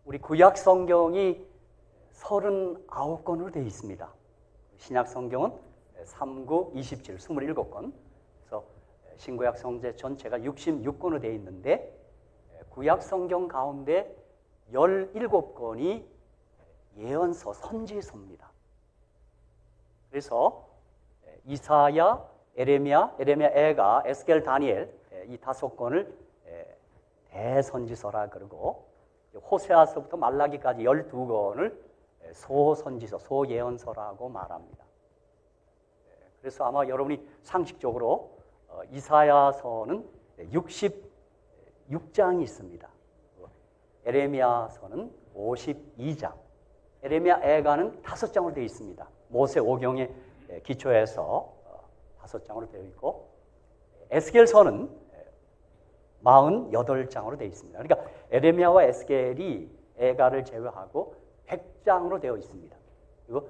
우리 구약 성경이 39권으로 되어 있습니다. 신약 성경은 3, 9, 27, 27권. 그래서 신구약 성제 전체가 66권으로 되어 있는데 구약 성경 가운데 17권이 예언서, 선지서입니다. 그래서 이사야, 에레미야, 에가, 에스겔, 다니엘 이 5권을 대선지서라 그러고 호세아서부터 말라기까지 12권을 소선지서, 소예언서라고 말합니다. 그래서 아마 여러분이 상식적으로 이사야서는 66장이 있습니다. 에레미야서는 52장, 에레미야, 에가는 5장으로 되어 있습니다. 모세 오경에 기초해서 5장으로 되어 있고 에스겔서는 48장으로 되어 있습니다. 그러니까 에레미야와 에스겔이 에가를 제외하고 100장으로 되어 있습니다. 그리고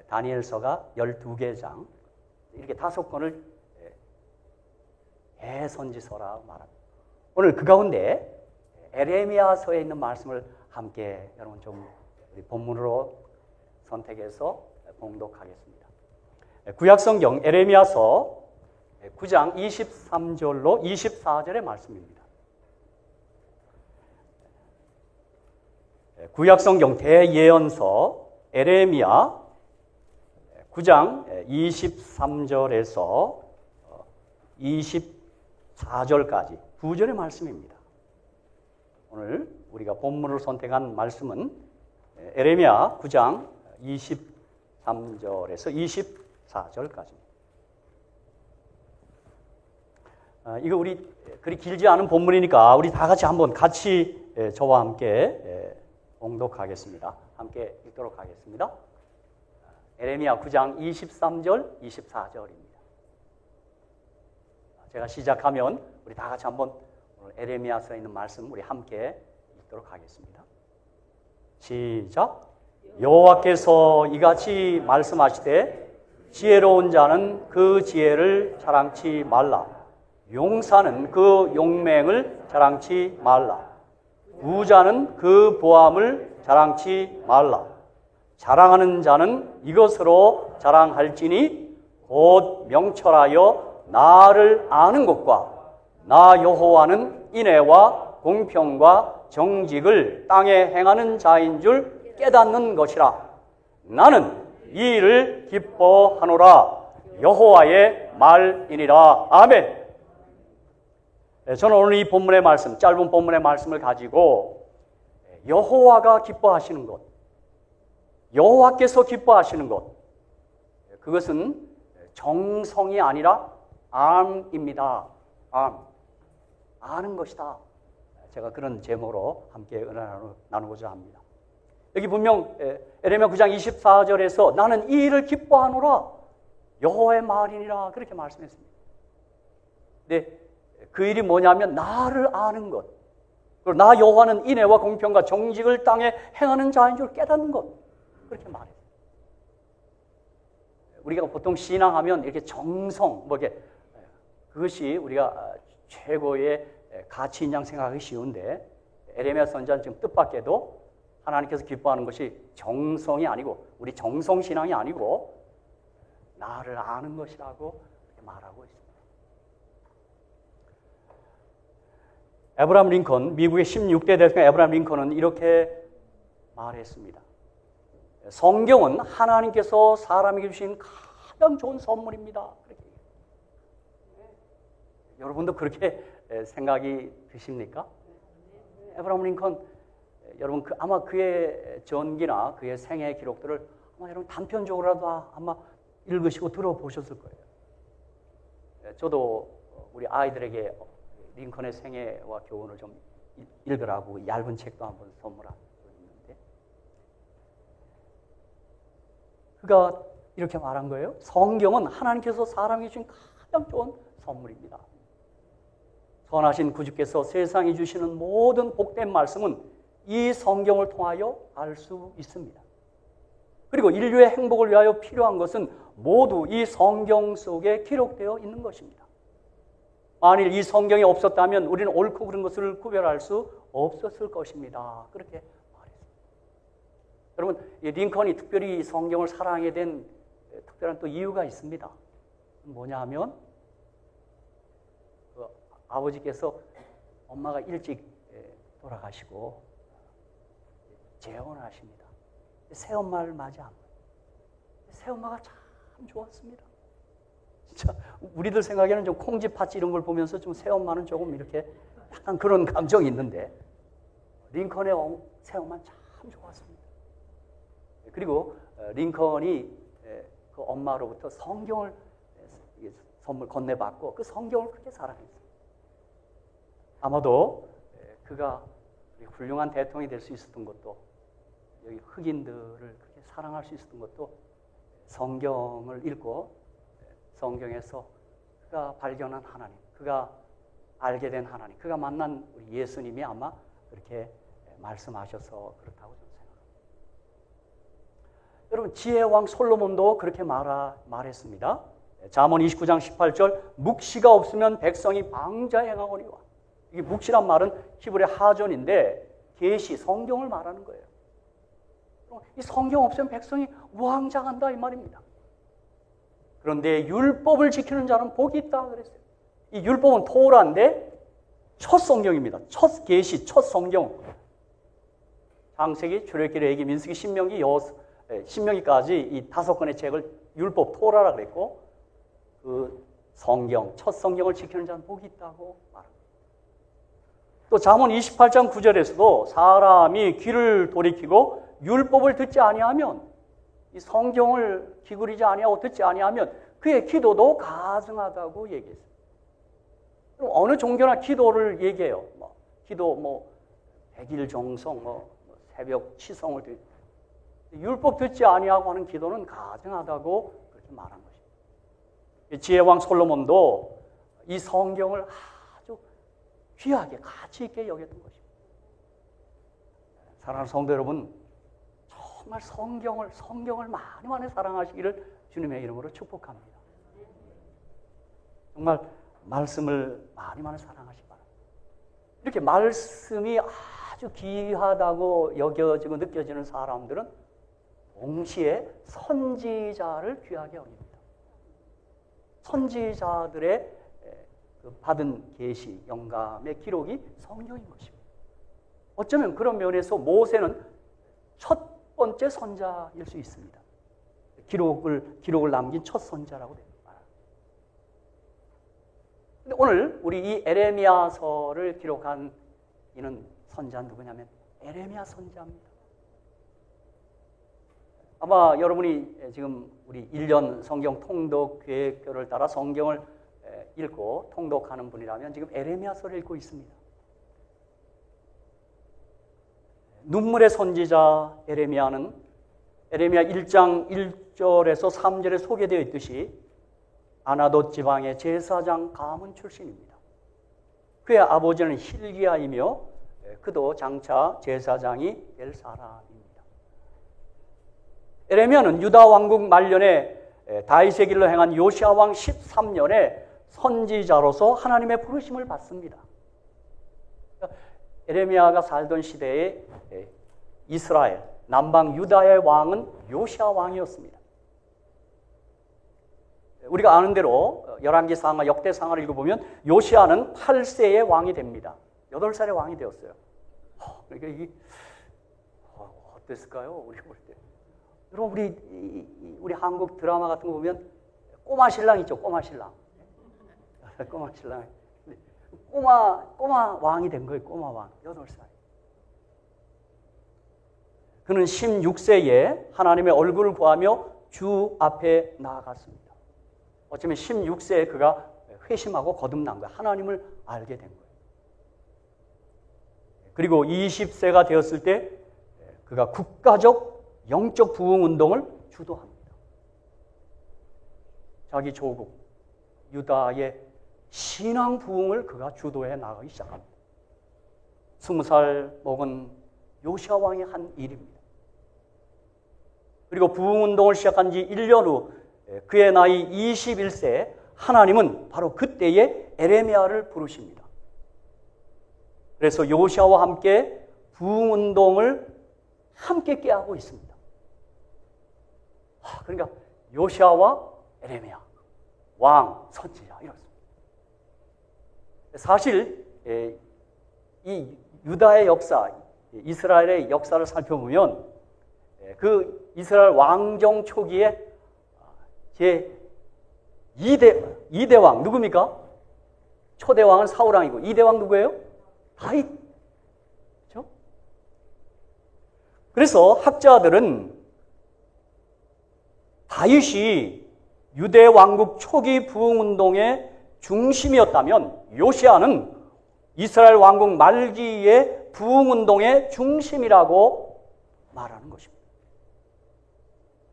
다니엘서가 12개 장, 이렇게 5권을 대선지서라고 말합니다. 오늘 그 가운데 에레미야서에 있는 말씀을 함께 여러분 좀 우리 본문으로 선택해서 봉독하겠습니다. 구약성경 에레미야서 9장 23절로 24절의 말씀입니다. 구약성경 대예언서 에레미야 9장 23절에서 24절까지 9절의 말씀입니다. 오늘 우리가 본문을 선택한 말씀은 에레미야 9장 23절에서 24절까지입니다. 이거 우리 그리 길지 않은 본문이니까 우리 다 같이 한번 같이 저와 함께 봉독하겠습니다. 함께 읽도록 하겠습니다. 에레미야 9장 23절, 24절입니다. 제가 시작하면 우리 다 같이 한번 오늘 에레미야서에 있는 말씀 우리 함께 읽도록 하겠습니다. 시작. 여호와께서 이같이 말씀하시되 지혜로운 자는 그 지혜를 자랑치 말라. 용사는 그 용맹을 자랑치 말라. 부자는 그 보암을 자랑치 말라. 자랑하는 자는 이것으로 자랑할지니 곧 명철하여 나를 아는 것과 나 여호와는 인애와 공평과 정직을 땅에 행하는 자인 줄 깨닫는 것이라. 나는 이 일을 기뻐하노라. 여호와의 말이니라. 아멘. 저는 오늘 이 본문의 말씀, 짧은 본문의 말씀을 가지고 여호와가 기뻐하시는 것, 여호와께서 기뻐하시는 것, 그것은 정성이 아니라 암입니다. 아는 것이다. 제가 그런 제목으로 함께 은혜를 나누고자 합니다. 여기 분명 에레미야 9장 24절에서 나는 이 일을 기뻐하노라. 여호와의 말이니라. 그렇게 말씀했습니다. 근데 그 일이 뭐냐면 나를 아는 것, 그리고 나 여호와는 인애와 공평과 정직을 땅에 행하는 자인 줄 깨닫는 것, 그렇게 말해요. 우리가 보통 신앙하면 이렇게 정성, 그것이 우리가 최고의 가치인 양 생각하기 쉬운데 에레미야 선지자는 지금 뜻밖에도 하나님께서 기뻐하는 것이 정성이 아니고 우리 정성신앙이 아니고 나를 아는 것이라고 말하고 있습니다. 에브라함 링컨, 미국의 16대 대통령 에브라함 링컨은 이렇게 말했습니다. 성경은 하나님께서 사람에게 주신 가장 좋은 선물입니다. 그렇게. 여러분도 그렇게 생각이 드십니까? 에브라함 링컨, 여러분 아마 그의 전기나 그의 생애 기록들을 아마 여러분 단편적으로라도 아마 읽으시고 들어보셨을 거예요. 저도 우리 아이들에게 링컨의 생애와 교훈을 좀 읽으라고 얇은 책도 한번 선물하고 있는데 그가 이렇게 말한 거예요. 성경은 하나님께서 사람에게 주신 가장 좋은 선물입니다. 선하신 구주께서 세상에 주시는 모든 복된 말씀은 이 성경을 통하여 알 수 있습니다. 그리고 인류의 행복을 위하여 필요한 것은 모두 이 성경 속에 기록되어 있는 것입니다. 만일 이 성경이 없었다면 우리는 옳고 그른 것을 구별할 수 없었을 것입니다. 그렇게 말했습니다. 여러분, 이 링컨이 특별히 성경을 사랑하게 된 특별한 또 이유가 있습니다. 뭐냐 하면 그 아버지께서 엄마가 일찍 돌아가시고 재혼을 하십니다. 새엄마를 맞이한 거예요. 새엄마가 참 좋았습니다. 진짜 우리들 생각에는 좀 콩쥐 팥쥐 이런 걸 보면서 좀 새엄마는 조금 이렇게 약간 그런 감정이 있는데 링컨의 새엄마는 참 좋았습니다. 그리고 링컨이 그 엄마로부터 성경을 선물 건네받고 그 성경을 그렇게 사랑했어요. 아마도 그가 훌륭한 대통령이 될 수 있었던 것도 여기 흑인들을 그렇게 사랑할 수 있었던 것도 성경을 읽고 성경에서 그가 발견한 하나님, 그가 알게 된 하나님, 그가 만난 우리 예수님이 아마 그렇게 말씀하셔서 그렇다고 저는 생각합니다. 여러분, 지혜의 왕 솔로몬도 그렇게 말했습니다. 잠언 29장 18절, 묵시가 없으면 백성이 방자 행하거니와. 이게 묵시란 말은 히브리 하전인데 계시, 성경을 말하는 거예요. 이 성경 없으면 백성이 우왕좌한다 이 말입니다. 그런데 율법을 지키는 자는 복이 있다 그랬어요. 이 율법은 토라인데 첫 성경입니다. 첫 계시, 첫 성경. 창세기, 출애굽기, 레위기, 민수기, 신명기까지 이 5권의 책을 율법 토라라 그랬고 그 성경, 첫 성경을 지키는 자는 복이 있다고 말합니다. 또 잠언 28장 9절에서도 사람이 귀를 돌이키고 율법을 듣지 아니하면, 이 성경을 기울이지 아니하고 듣지 아니하면 그의 기도도 가증하다고 얘기했어요. 그럼 어느 종교나 기도를 얘기해요. 기도 100일 정성, 새벽 치성을 듣. 율법 듣지 아니하고 하는 기도는 가증하다고 그렇게 말한 것입니다. 지혜왕 솔로몬도 이 성경을 아주 귀하게 가치 있게 여겼던 것입니다. 사랑하는 성도 여러분, 정말 성경을 많이 사랑하시기를 주님의 이름으로 축복합니다. 정말 말씀을 많이 사랑하시기 바랍니다. 이렇게 말씀이 아주 귀하다고 여겨지고 느껴지는 사람들은 동시에 선지자를 귀하게 여깁니다. 선지자들의 받은 계시, 영감의 기록이 성경인 것입니다. 어쩌면 그런 면에서 모세는 첫 번째 선자일 수 있습니다. 기록을 남긴 첫 선자라고 됩니다. 근데 오늘 우리 이 에레미야서를 기록한 이는 선자는 누구냐면 에레미야 선자입니다. 아마 여러분이 지금 우리 1년 성경 통독 계획표를 따라 성경을 읽고 통독하는 분이라면 지금 에레미야서를 읽고 있습니다. 눈물의 선지자 에레미야는 에레미야 1장 1절에서 3절에 소개되어 있듯이 아나돗 지방의 제사장 가문 출신입니다. 그의 아버지는 hil기야이며 그도 장차 제사장이 될 사람입니다. 에레미야는 유다 왕국 말년에 다윗의 길로 행한 요시야 왕 13년에 선지자로서 하나님의 부르심을 받습니다. 에레미야가 살던 시대에 이스라엘, 남방 유다의 왕은 요시야 왕이었습니다. 우리가 아는 대로 열왕기상하, 역대상하를 읽어보면 요시야는 8세의 왕이 됩니다. 8살의 왕이 되었어요. 그러니까 이게 어땠을까요? 우리 볼 때. 여러분 우리 한국 드라마 같은 거 보면 꼬마 신랑 있죠, 꼬마 신랑. 꼬마 신랑. 꼬마 왕이 된 거예요, 꼬마 왕. 8살. 그는 16세에 하나님의 얼굴을 구하며 주 앞에 나아갔습니다. 어쩌면 16세에 그가 회심하고 거듭난 거예요. 하나님을 알게 된 거예요. 그리고 20세가 되었을 때 그가 국가적 영적 부흥 운동을 주도합니다. 자기 조국 유다의 신앙 부흥을 그가 주도해 나가기 시작합니다. 20살 먹은 요시야 왕이 한 일입니다. 그리고 부흥 운동을 시작한 지 1년 후 그의 나이 21세 하나님은 바로 그때에 에레미야를 부르십니다. 그래서 요시야와 함께 부흥 운동을 함께 깨하고 있습니다. 그러니까 요시아와 에레미야, 왕, 선지자 이렇습니다. 사실 이 유다의 역사, 이스라엘의 역사를 살펴보면 그 이스라엘 왕정 초기에 제 2대 왕 누굽니까? 초대 왕은 사울 왕이고 2대 왕 누구예요? 다윗. 그렇죠? 그래서 학자들은 다윗이 유대 왕국 초기 부흥 운동의 중심이었다면 요시아는 이스라엘 왕국 말기의 부흥 운동의 중심이라고 말하는 것입니다.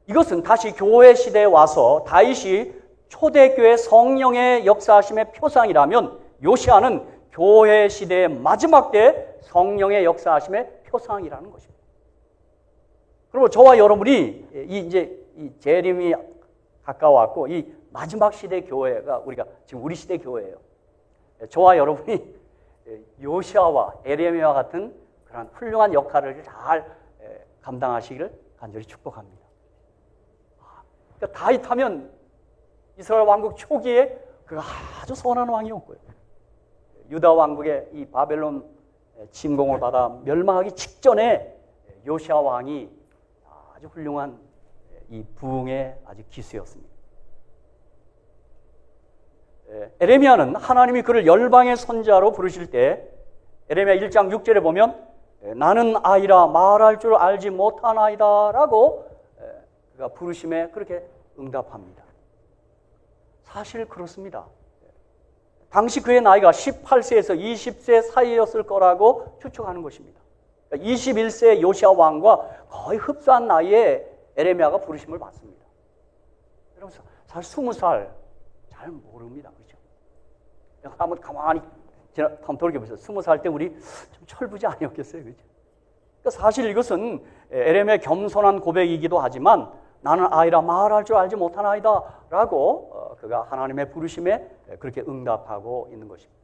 이것은 다시 교회 시대에 와서 다윗이 초대교회 성령의 역사하심의 표상이라면 요시아는 교회 시대의 마지막 때 성령의 역사하심의 표상이라는 것입니다. 그리고 저와 여러분이 이 재림이 가까워왔고 이 마지막 시대 교회가 지금 우리 시대 교회예요. 저와 여러분이 요시아와 에레미야와 같은 그런 훌륭한 역할을 잘 감당하시기를 간절히 축복합니다. 그러니까 다윗 하면 이스라엘 왕국 초기에 그 아주 선한 왕이었고요. 유다 왕국의 이 바벨론 침공을 받아 멸망하기 직전에 요시아 왕이 아주 훌륭한 이 부흥의 아주 기수였습니다. 에레미야는 하나님이 그를 열방의 선지자로 부르실 때 에레미야 1장 6절에 보면 나는 아이라 말할 줄 알지 못하나이다 라고 그가 부르심에 그렇게 응답합니다. 사실 그렇습니다. 당시 그의 나이가 18세에서 20세 사이였을 거라고 추측하는 것입니다. 21세 요시아 왕과 거의 흡사한 나이에 에레미야가 부르심을 받습니다. 여러분 사실 20살 잘 모릅니다. 그렇죠? 한번 가만히 한번 돌이켜보세요. 20살 때 우리 좀 철부지 아니었겠어요? 그렇죠? 그러니까 사실 이것은 에레미야의 겸손한 고백이기도 하지만 나는 아이라 말할 줄 알지 못하나이다 라고 그가 하나님의 부르심에 그렇게 응답하고 있는 것입니다.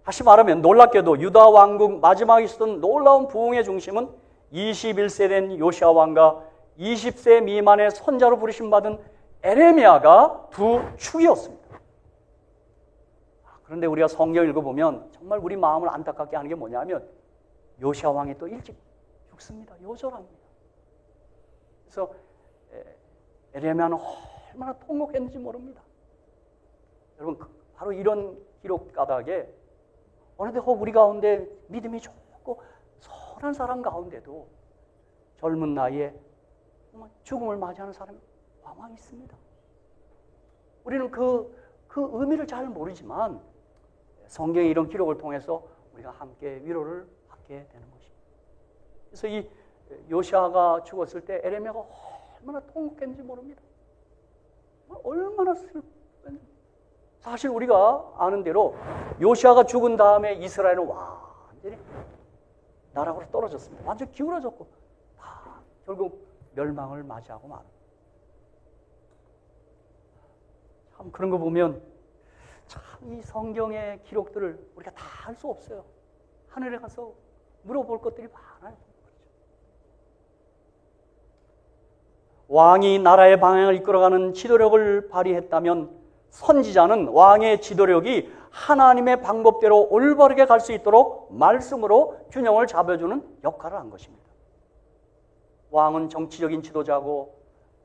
다시 말하면 놀랍게도 유다 왕국 마지막에 있었던 놀라운 부흥의 중심은 21세 된 요시아 왕과 20세 미만의 선자로 부르심받은 에레미야가 두 축이었습니다. 그런데 우리가 성경 읽어보면 정말 우리 마음을 안타깝게 하는 게 뭐냐면 요시아 왕이 또 일찍 죽습니다. 요절합니다. 그래서 에레미야는 얼마나 통곡했는지 모릅니다. 여러분 바로 이런 기록 가닥에 어느덧 우리 가운데 믿음이 좋고 선한 사람 가운데도 젊은 나이에 죽음을 맞이하는 사람이 왕왕 있습니다. 우리는 그 의미를 잘 모르지만 성경의 이런 기록을 통해서 우리가 함께 위로를 받게 되는 것입니다. 그래서 이 요시아가 죽었을 때 에레미야가 얼마나 통곡했는지 모릅니다. 얼마나 슬픈지. 사실 우리가 아는 대로 요시아가 죽은 다음에 이스라엘은 완전히 나락으로 떨어졌습니다. 완전히 기울어졌고 다 결국 멸망을 맞이하고 말합니다. 참 그런 거 보면 참 이 성경의 기록들을 우리가 다 알 수 없어요. 하늘에 가서 물어볼 것들이 많아요. 왕이 나라의 방향을 이끌어가는 지도력을 발휘했다면 선지자는 왕의 지도력이 하나님의 방법대로 올바르게 갈 수 있도록 말씀으로 균형을 잡아주는 역할을 한 것입니다. 왕은 정치적인 지도자고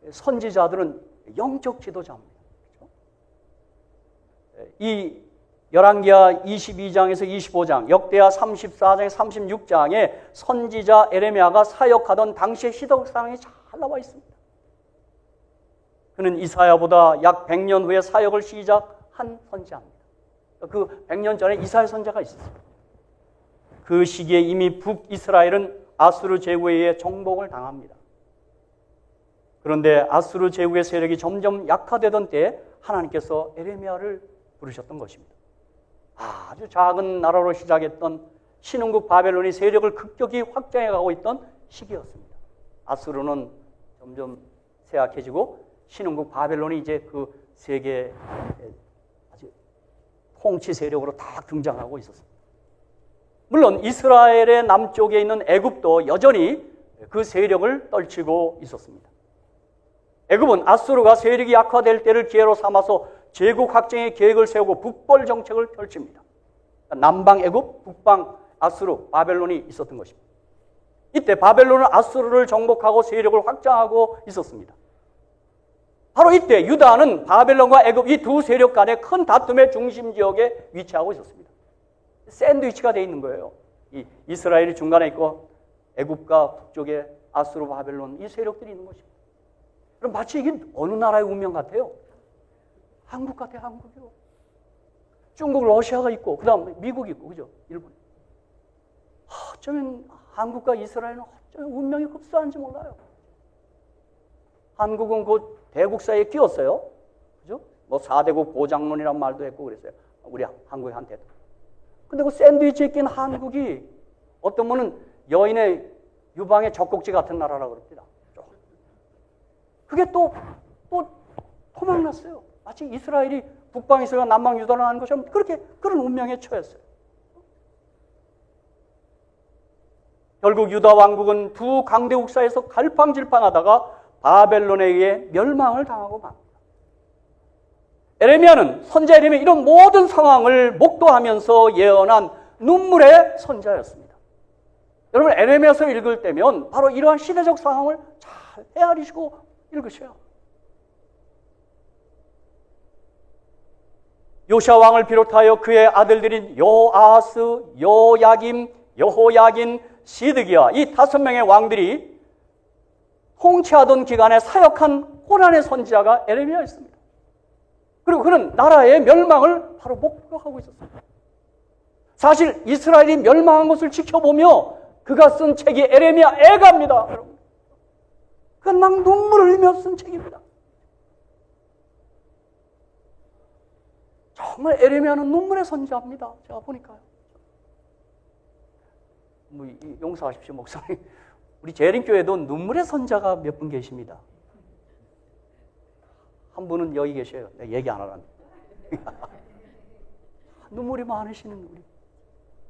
선지자들은 영적 지도자입니다. 이 열왕기하 22장에서 25장, 역대하 34장에서 36장에 선지자 에레미야가 사역하던 당시의 시대상이 잘 나와 있습니다. 그는 이사야보다 약 100년 후에 사역을 시작한 선지자입니다. 그 100년 전에 이사야 선지자가 있었습니다. 그 시기에 이미 북이스라엘은 아수르 제국에 의해 정복을 당합니다. 그런데 아수르 제국의 세력이 점점 약화되던 때에 하나님께서 에레미야를 부르셨던 것입니다. 아주 작은 나라로 시작했던 신흥국 바벨론이 세력을 급격히 확장해 가고 있던 시기였습니다. 아수르는 점점 쇠약해지고 신흥국 바벨론이 이제 그 세계 아주 통치 세력으로 딱 등장하고 있었습니다. 물론 이스라엘의 남쪽에 있는 애굽도 여전히 그 세력을 떨치고 있었습니다. 애굽은 아수르가 세력이 약화될 때를 기회로 삼아서 제국 확장의 계획을 세우고 북벌 정책을 펼칩니다. 남방 애굽, 북방 아수르, 바벨론이 있었던 것입니다. 이때 바벨론은 아수르를 정복하고 세력을 확장하고 있었습니다. 바로 이때 유다는 바벨론과 애굽 이 두 세력 간의 큰 다툼의 중심 지역에 위치하고 있었습니다. 샌드위치가 되어 있는 거예요. 이스라엘이 중간에 있고 애굽과 북쪽에 아수르, 바벨론 이 세력들이 있는 것입니다. 그럼 마치 이게 어느 나라의 운명 같아요? 한국 같아요, 한국이요. 중국, 러시아가 있고 그다음 미국이 있고 그죠? 일본. 어쩌면 한국과 이스라엘은 어쩌면 운명이 흡사한지 몰라요. 한국은 그 대국 사이에 끼었어요. 그죠? 뭐 4대국 보장론이란 말도 했고 그랬어요. 우리 한국한테도. 근데 그 샌드위치에 낀 한국이 어떤 분은 여인의 유방의 젖꼭지 같은 나라라고 그럽니다. 그게 또 토막났어요. 마치 이스라엘이 북방 이스라엘, 남방 유다를 하는 것처럼 그런 운명에 처했어요. 결국 유다 왕국은 두 강대국 사이에서 갈팡질팡하다가 바벨론에 의해 멸망을 당하고 맙니다. 에레미야는 선자 에레미야 이런 모든 상황을 목도하면서 예언한 눈물의 선자였습니다. 여러분 에레미야서 읽을 때면 바로 이러한 시대적 상황을 잘 헤아리시고 읽으셔야. 요시야 왕을 비롯하여 그의 아들들인 요아스, 요야김, 여호야긴, 시드기야 이 5명의 왕들이 통치하던 기간에 사역한 고난의 선지자가 에레미야였습니다. 그리고 그는 나라의 멸망을 바로 목도하고 있었습니다. 사실 이스라엘이 멸망한 것을 지켜보며 그가 쓴 책이 에레미야 애가입니다. 여러분. 그건 막 눈물을 흘리며 쓴 책입니다. 정말 에레미야는 눈물의 선지자입니다. 제가 보니까요. 용서하십시오, 목사님. 우리 재림교회도 눈물의 선자가 몇 분 계십니다. 한 분은 여기 계셔요. 내가 얘기 안 하라는데. 눈물이 많으시는 우리.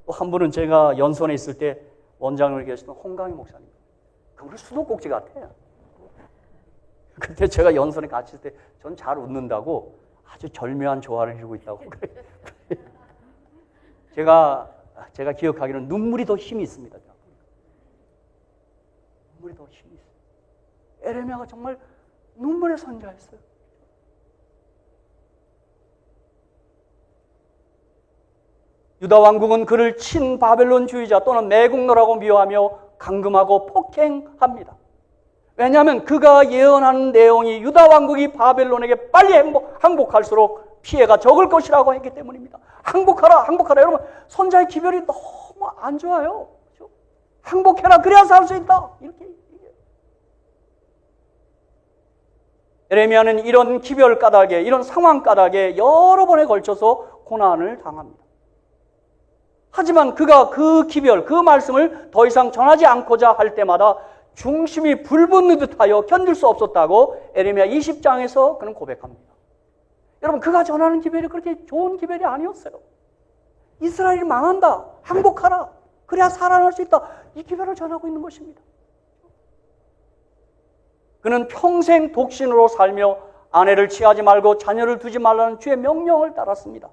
또 한 분은 제가 연선에 있을 때 원장을 계시던 홍강희 목사님. 그분은 수도꼭지 같아요. 그때 제가 연선에 같이 있을 때 전 잘 웃는다고 아주 절묘한 조화를 이루고 있다고. 제가 기억하기로는 눈물이 더 힘이 있습니다. 눈물이 더 힘이 있어요. 에레미야가 정말 눈물의 선자였어요. 유다 왕국은 그를 친바벨론주의자 또는 매국노라고 미워하며 감금하고 폭행합니다. 왜냐하면 그가 예언하는 내용이 유다 왕국이 바벨론에게 빨리 항복할수록 피해가 적을 것이라고 했기 때문입니다. 항복하라. 여러분, 선자의 기별이 너무 안 좋아요. 그렇죠? 항복해라. 그래야 살 수 있다. 이렇게 얘기해요. 에레미야는 이런 기별 까닭에, 이런 상황 까닭에 여러 번에 걸쳐서 고난을 당합니다. 하지만 그가 그 기별, 그 말씀을 더 이상 전하지 않고자 할 때마다 중심이 불붙는 듯하여 견딜 수 없었다고 에레미야 20장에서 그는 고백합니다. 여러분, 그가 전하는 기별이 그렇게 좋은 기별이 아니었어요. 이스라엘이 망한다. 항복하라. 그래야 살아날 수 있다. 이 기별을 전하고 있는 것입니다. 그는 평생 독신으로 살며 아내를 취하지 말고 자녀를 두지 말라는 주의 명령을 따랐습니다.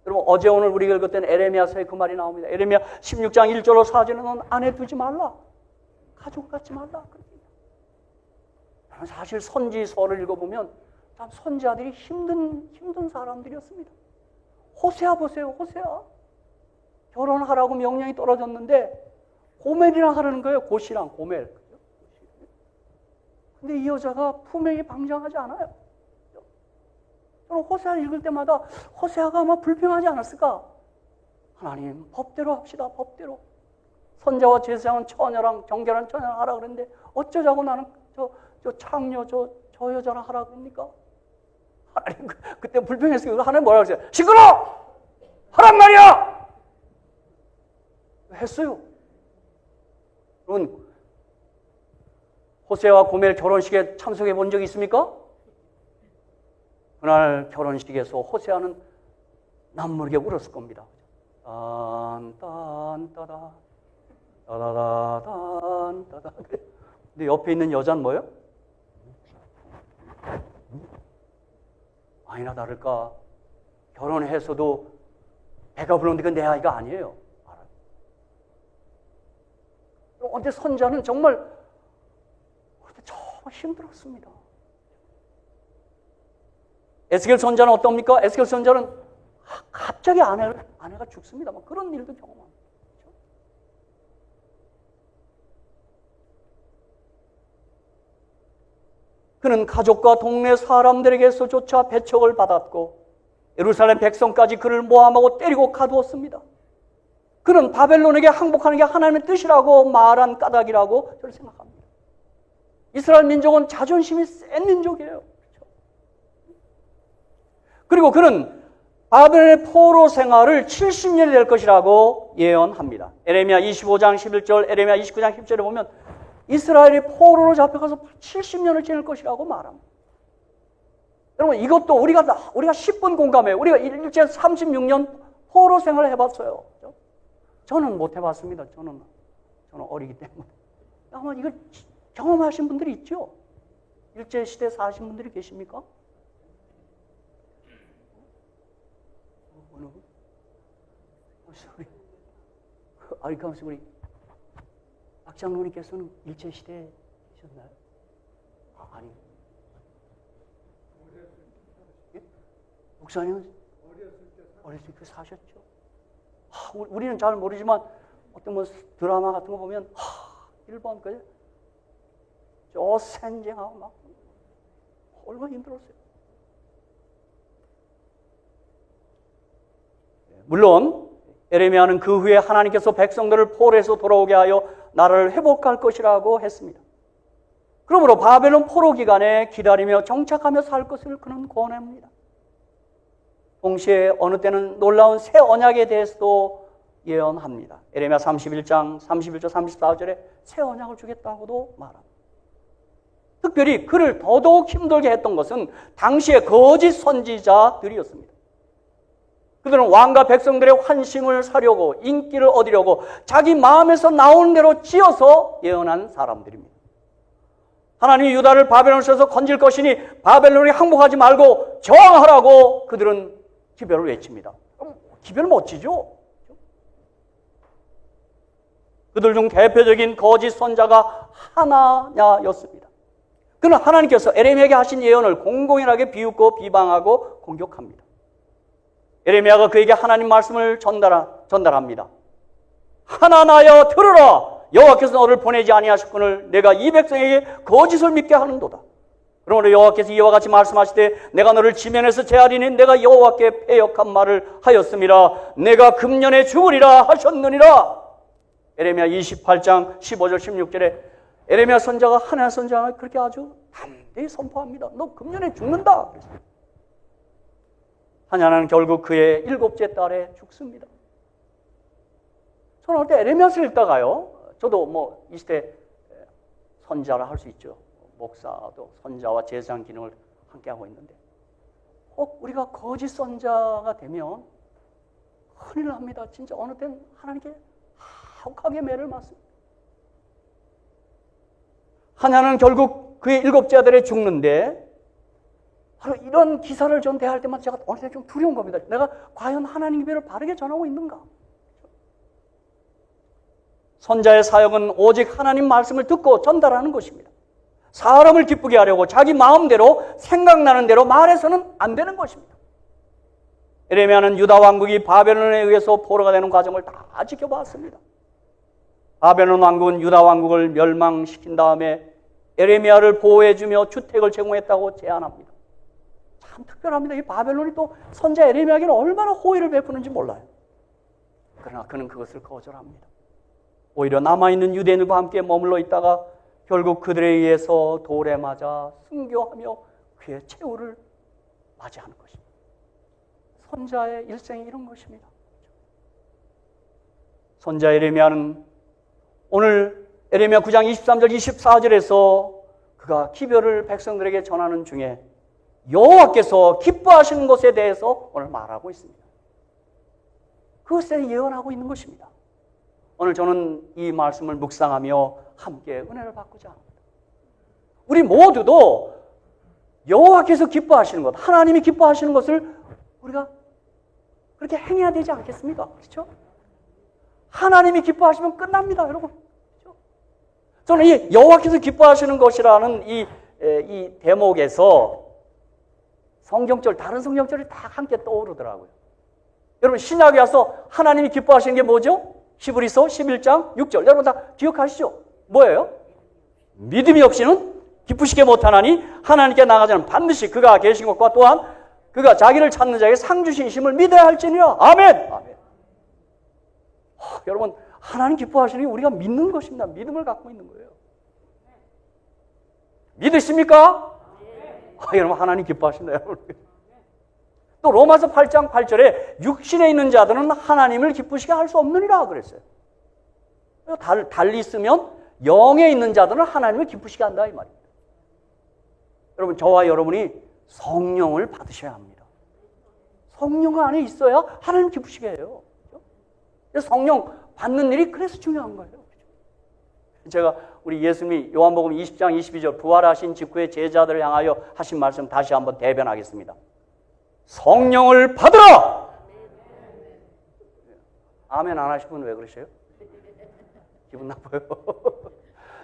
여러분, 어제 오늘 우리가 읽었던 에레미야서에 그 말이 나옵니다. 에레미야 16장 1절로 4절에 넌 아내 두지 말라. 가족 갖지 말라. 사실 선지서를 읽어보면 참 선지자들이 힘든 사람들이었습니다. 호세아 보세요. 호세아. 결혼하라고 명령이 떨어졌는데 고멜이랑 하라는 거예요. 고시랑 고멜. 근데 이 여자가 품행이 방장하지 않아요. 저는 호세아를 읽을 때마다 호세아가 아마 불평하지 않았을까? 하나님, 법대로 합시다. 법대로. 선자와 제사장은 처녀랑 정결한 처녀랑 하라 그랬는데 어쩌자고 나는 저 창녀 저 여자랑 하라 그럽니까? 하나님 그때 불평했어요. 하나님 뭐라고 했어요? 시끄러! 하란 말이야! 했어요. 여러분, 호세아와 고멜 결혼식에 참석해 본 적이 있습니까? 그날 결혼식에서 호세아는 남모르게 울었을 겁니다. 딴딴따다 따다다단따다. 근데 옆에 있는 여자는 뭐예요? 아니나 다를까 결혼해서도 배가 부르는데 그건 내 아이가 아니에요. 근데 선자는 정말 힘들었습니다. 에스겔 선자는 어떻습니까? 에스겔 선자는 갑자기 아내가 죽습니다. 그런 일도 경험합니다. 그는 가족과 동네 사람들에게서조차 배척을 받았고 예루살렘 백성까지 그를 모함하고 때리고 가두었습니다. 그는 바벨론에게 항복하는 게 하나님의 뜻이라고 말한 까닭이라고 저는 생각합니다. 이스라엘 민족은 자존심이 센 민족이에요. 그리고 그는 바벨론의 포로 생활을 70년이 될 것이라고 예언합니다. 에레미야 25장 11절, 에레미야 29장 10절에 보면 이스라엘이 포로로 잡혀가서 70년을 지낼 것이라고 말합니다. 여러분 이것도 우리가 10분 공감해요. 우리가 일제 36년 포로 생활을 해봤어요. 저는 못 해봤습니다. 저는 어리기 때문에. 아마 이거 경험하신 분들이 있죠? 일제시대 사신 분들이 계십니까? 가만있어 우리 박 장로님께서는 일제시대에 계셨나요? 아니. 예? 목사님은 어렸을 때 사셨죠? 우리는 잘 모르지만 어떤 드라마 같은 거 보면 일본 저戦争하고 막 얼마나 힘들었어요. 물론 에레미야는 그 후에 하나님께서 백성들을 포로에서 돌아오게 하여 나라를 회복할 것이라고 했습니다. 그러므로 바벨론 포로 기간에 기다리며 정착하며 살 것을 그는 권합니다. 동시에 어느 때는 놀라운 새 언약에 대해서도 예언합니다. 에레미야 31장 31절 34절에 새 언약을 주겠다고도 말합니다. 특별히 그를 더더욱 힘들게 했던 것은 당시의 거짓 선지자들이었습니다. 그들은 왕과 백성들의 환심을 사려고 인기를 얻으려고 자기 마음에서 나오는 대로 지어서 예언한 사람들입니다. 하나님이 유다를 바벨론에서 건질 것이니 바벨론이 항복하지 말고 저항하라고 그들은 기별을 외칩니다. 기별 멋지죠? 그들 중 대표적인 거짓 선자가 하나냐였습니다. 그는 하나님께서 에레미야에게 하신 예언을 공공연하게 비웃고 비방하고 공격합니다. 에레미야가 그에게 하나님 말씀을 전달합니다. 하나나여 들으라. 여호와께서 너를 보내지 아니하셨거늘 내가 이 백성에게 거짓을 믿게 하는도다. 그러므로 여호와께서 이와 같이 말씀하시되 내가 너를 지면에서 제하리니 내가 여호와께 패역한 말을 하였음이라. 내가 금년에 죽으리라 하셨느니라. 에레미야 28장 15절 16절에 에레미야 선자가 하나님 선자가 그렇게 아주 담대히 선포합니다. 너 금년에 죽는다. 하냐는 결국 그의 7째 달에 죽습니다. 저는 그때 에레미야서를 읽다가요. 저도 이 시대 선자를 할 수 있죠. 목사도 선자와 제사장 기능을 함께 하고 있는데 우리가 거짓 선자가 되면 큰일 납니다. 진짜 어느 때는 하나님께 하옥하게 매를 맞습니다. 하냐는 결국 그의 7째 아들에 죽는데 바로 이런 기사를 전 대할 때마다 제가 어느 때 좀 두려운 겁니다. 내가 과연 하나님의 배를 바르게 전하고 있는가? 선자의 사역은 오직 하나님 말씀을 듣고 전달하는 것입니다. 사람을 기쁘게 하려고 자기 마음대로 생각나는 대로 말해서는 안 되는 것입니다. 에레미야는 유다 왕국이 바벨론에 의해서 포로가 되는 과정을 다 지켜봤습니다. 바벨론 왕국은 유다 왕국을 멸망시킨 다음에 에레미야를 보호해주며 주택을 제공했다고 제안합니다. 참 특별합니다. 이 바벨론이 또 선자 에레미야에게는 얼마나 호의를 베푸는지 몰라요. 그러나 그는 그것을 거절합니다. 오히려 남아있는 유대인들과 함께 머물러 있다가 결국 그들에 의해서 돌에 맞아 순교하며 그의 최후를 맞이하는 것입니다. 선자의 일생이 이런 것입니다. 선자 에레미야는 오늘 에레미야 9장 23절 24절에서 그가 기별을 백성들에게 전하는 중에 여호와께서 기뻐하시는 것에 대해서 오늘 말하고 있습니다. 그것에 예언하고 있는 것입니다. 오늘 저는 이 말씀을 묵상하며 함께 은혜를 받고자 합니다. 우리 모두도 여호와께서 기뻐하시는 것, 하나님이 기뻐하시는 것을 우리가 그렇게 행해야 되지 않겠습니까? 그렇죠? 하나님이 기뻐하시면 끝납니다, 여러분. 그렇죠? 저는 이 여호와께서 기뻐하시는 것이라는 이 대목에서 성경절, 다른 성경절이 다 함께 떠오르더라고요. 여러분, 신약에 와서 하나님이 기뻐하시는 게 뭐죠? 히브리서 11장 6절. 여러분 다 기억하시죠? 뭐예요? 믿음이 없이는 기쁘시게 못하나니 하나님께 나가자는 반드시 그가 계신 것과 또한 그가 자기를 찾는 자에게 상 주신심을 믿어야 할지니라. 아멘. 아멘. 여러분, 하나님 기뻐하시는 게 우리가 믿는 것입니다. 믿음을 갖고 있는 거예요. 믿으십니까? 여러분, 하나님 기뻐하신다, 여러분. 또 로마서 8장 8절에 육신에 있는 자들은 하나님을 기쁘시게 할 수 없느니라 그랬어요. 달리 쓰면 영에 있는 자들은 하나님을 기쁘시게 한다 이 말입니다. 여러분, 저와 여러분이 성령을 받으셔야 합니다. 성령 안에 있어야 하나님 기쁘시게 해요. 그래서 성령 받는 일이 그래서 중요한 거예요. 제가 우리 예수님이 요한복음 20장 22절 부활하신 직후에 제자들을 향하여 하신 말씀 다시 한번 대변하겠습니다. 성령을 받으라! 아멘 안 하시면 왜 그러세요? 기분 나빠요.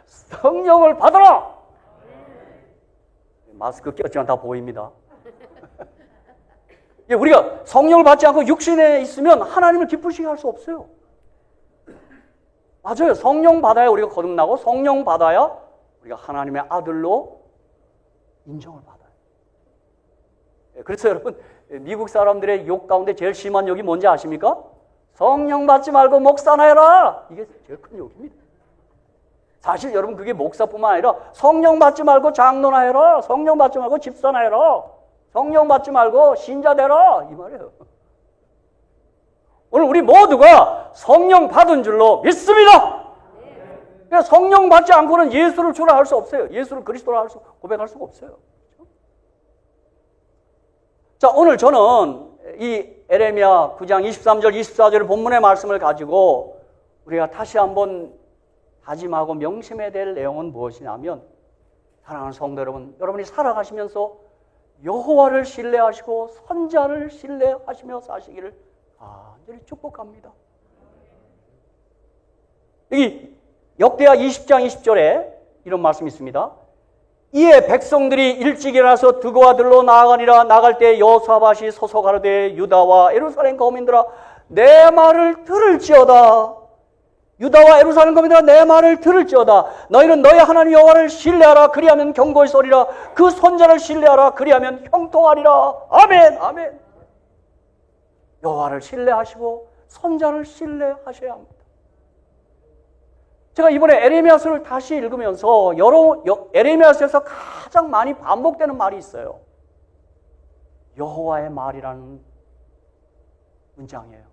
성령을 받으라! 마스크 꼈지만 다 보입니다. 우리가 성령을 받지 않고 육신에 있으면 하나님을 기쁘시게 할 수 없어요. 맞아요. 성령 받아야 우리가 거듭나고 성령 받아야 우리가 하나님의 아들로 인정을 받아요. 그래서 여러분, 미국 사람들의 욕 가운데 제일 심한 욕이 뭔지 아십니까? 성령 받지 말고 목사나 해라. 이게 제일 큰 욕입니다. 사실 여러분, 그게 목사뿐만 아니라 성령 받지 말고 장로나 해라. 성령 받지 말고 집사나 해라. 성령 받지 말고 신자 되라. 이 말이에요. 오늘 우리 모두가 성령 받은 줄로 믿습니다. 그러니까 성령 받지 않고는 예수를 주라 할 수 없어요. 예수를 그리스도라 고백할 수가 없어요. 자, 오늘 저는 이 에레미야 9장 23절 24절 본문의 말씀을 가지고 우리가 다시 한번 다짐하고 명심해야 될 내용은 무엇이냐면, 사랑하는 성도 여러분, 여러분이 살아가시면서 여호와를 신뢰하시고 선자를 신뢰하시며 사시기를 간절히 축복합니다. 여기 역대하 20장 20절에 이런 말씀이 있습니다. 이에 백성들이 일찍 일어나서 드고와 들로 나아가니라. 나갈 때 여호사밧이 서서 가로되 유다와 예루살렘 거민들아 내 말을 들을지어다. 유다와 예루살렘 거민들아 내 말을 들을지어다. 너희는 너희 하나님 여호와를 신뢰하라. 그리하면 경고의 소리라. 그 선자를 신뢰하라. 그리하면 형통하리라. 아멘. 아멘. 여호와를 신뢰하시고 선자를 신뢰하셔야 합니다. 제가 이번에 에레미야서를 다시 읽으면서 에레미야서에서 가장 많이 반복되는 말이 있어요. 여호와의 말이라는 문장이에요.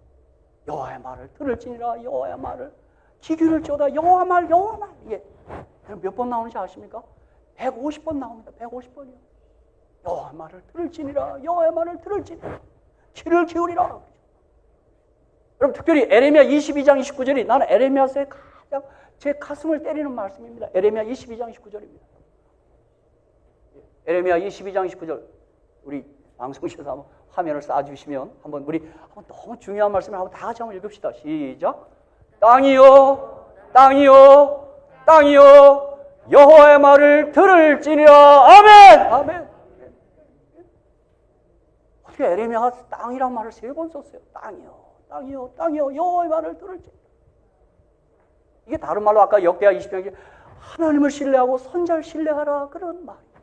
여호와의 말을 들을지니라. 여호와의 말을 귀 기울일지어다. 여호와 말, 여호와 말. 이게 몇 번 나오는지 아십니까? 150번 나옵니다. 150번이요. 여호와의 말을 들을지니라. 여호와의 말을 들을지니라. 귀를 기울이라. 여러분, 특별히 에레미야 22장 29절이 나는 에레미야서의 가장 제 가슴을 때리는 말씀입니다. 에레미야 22장 29절입니다. 에레미야 22장 29절 우리 방송실에서 한번 화면을 쏴주시면 한번 너무 중요한 말씀을 한번 다 같이 한번 읽읍시다. 시작. 땅이여 땅이여 땅이여 여호와의 말을 들을지니라. 아멘. 아멘. 어떻게 에레미야가 땅이란 말을 3번 썼어요. 땅이여 땅이여 땅이여 여호와의 말을 들을지니라. 이게 다른 말로 아까 역대하 20장에 하나님을 신뢰하고 선자를 신뢰하라 그런 말입니다.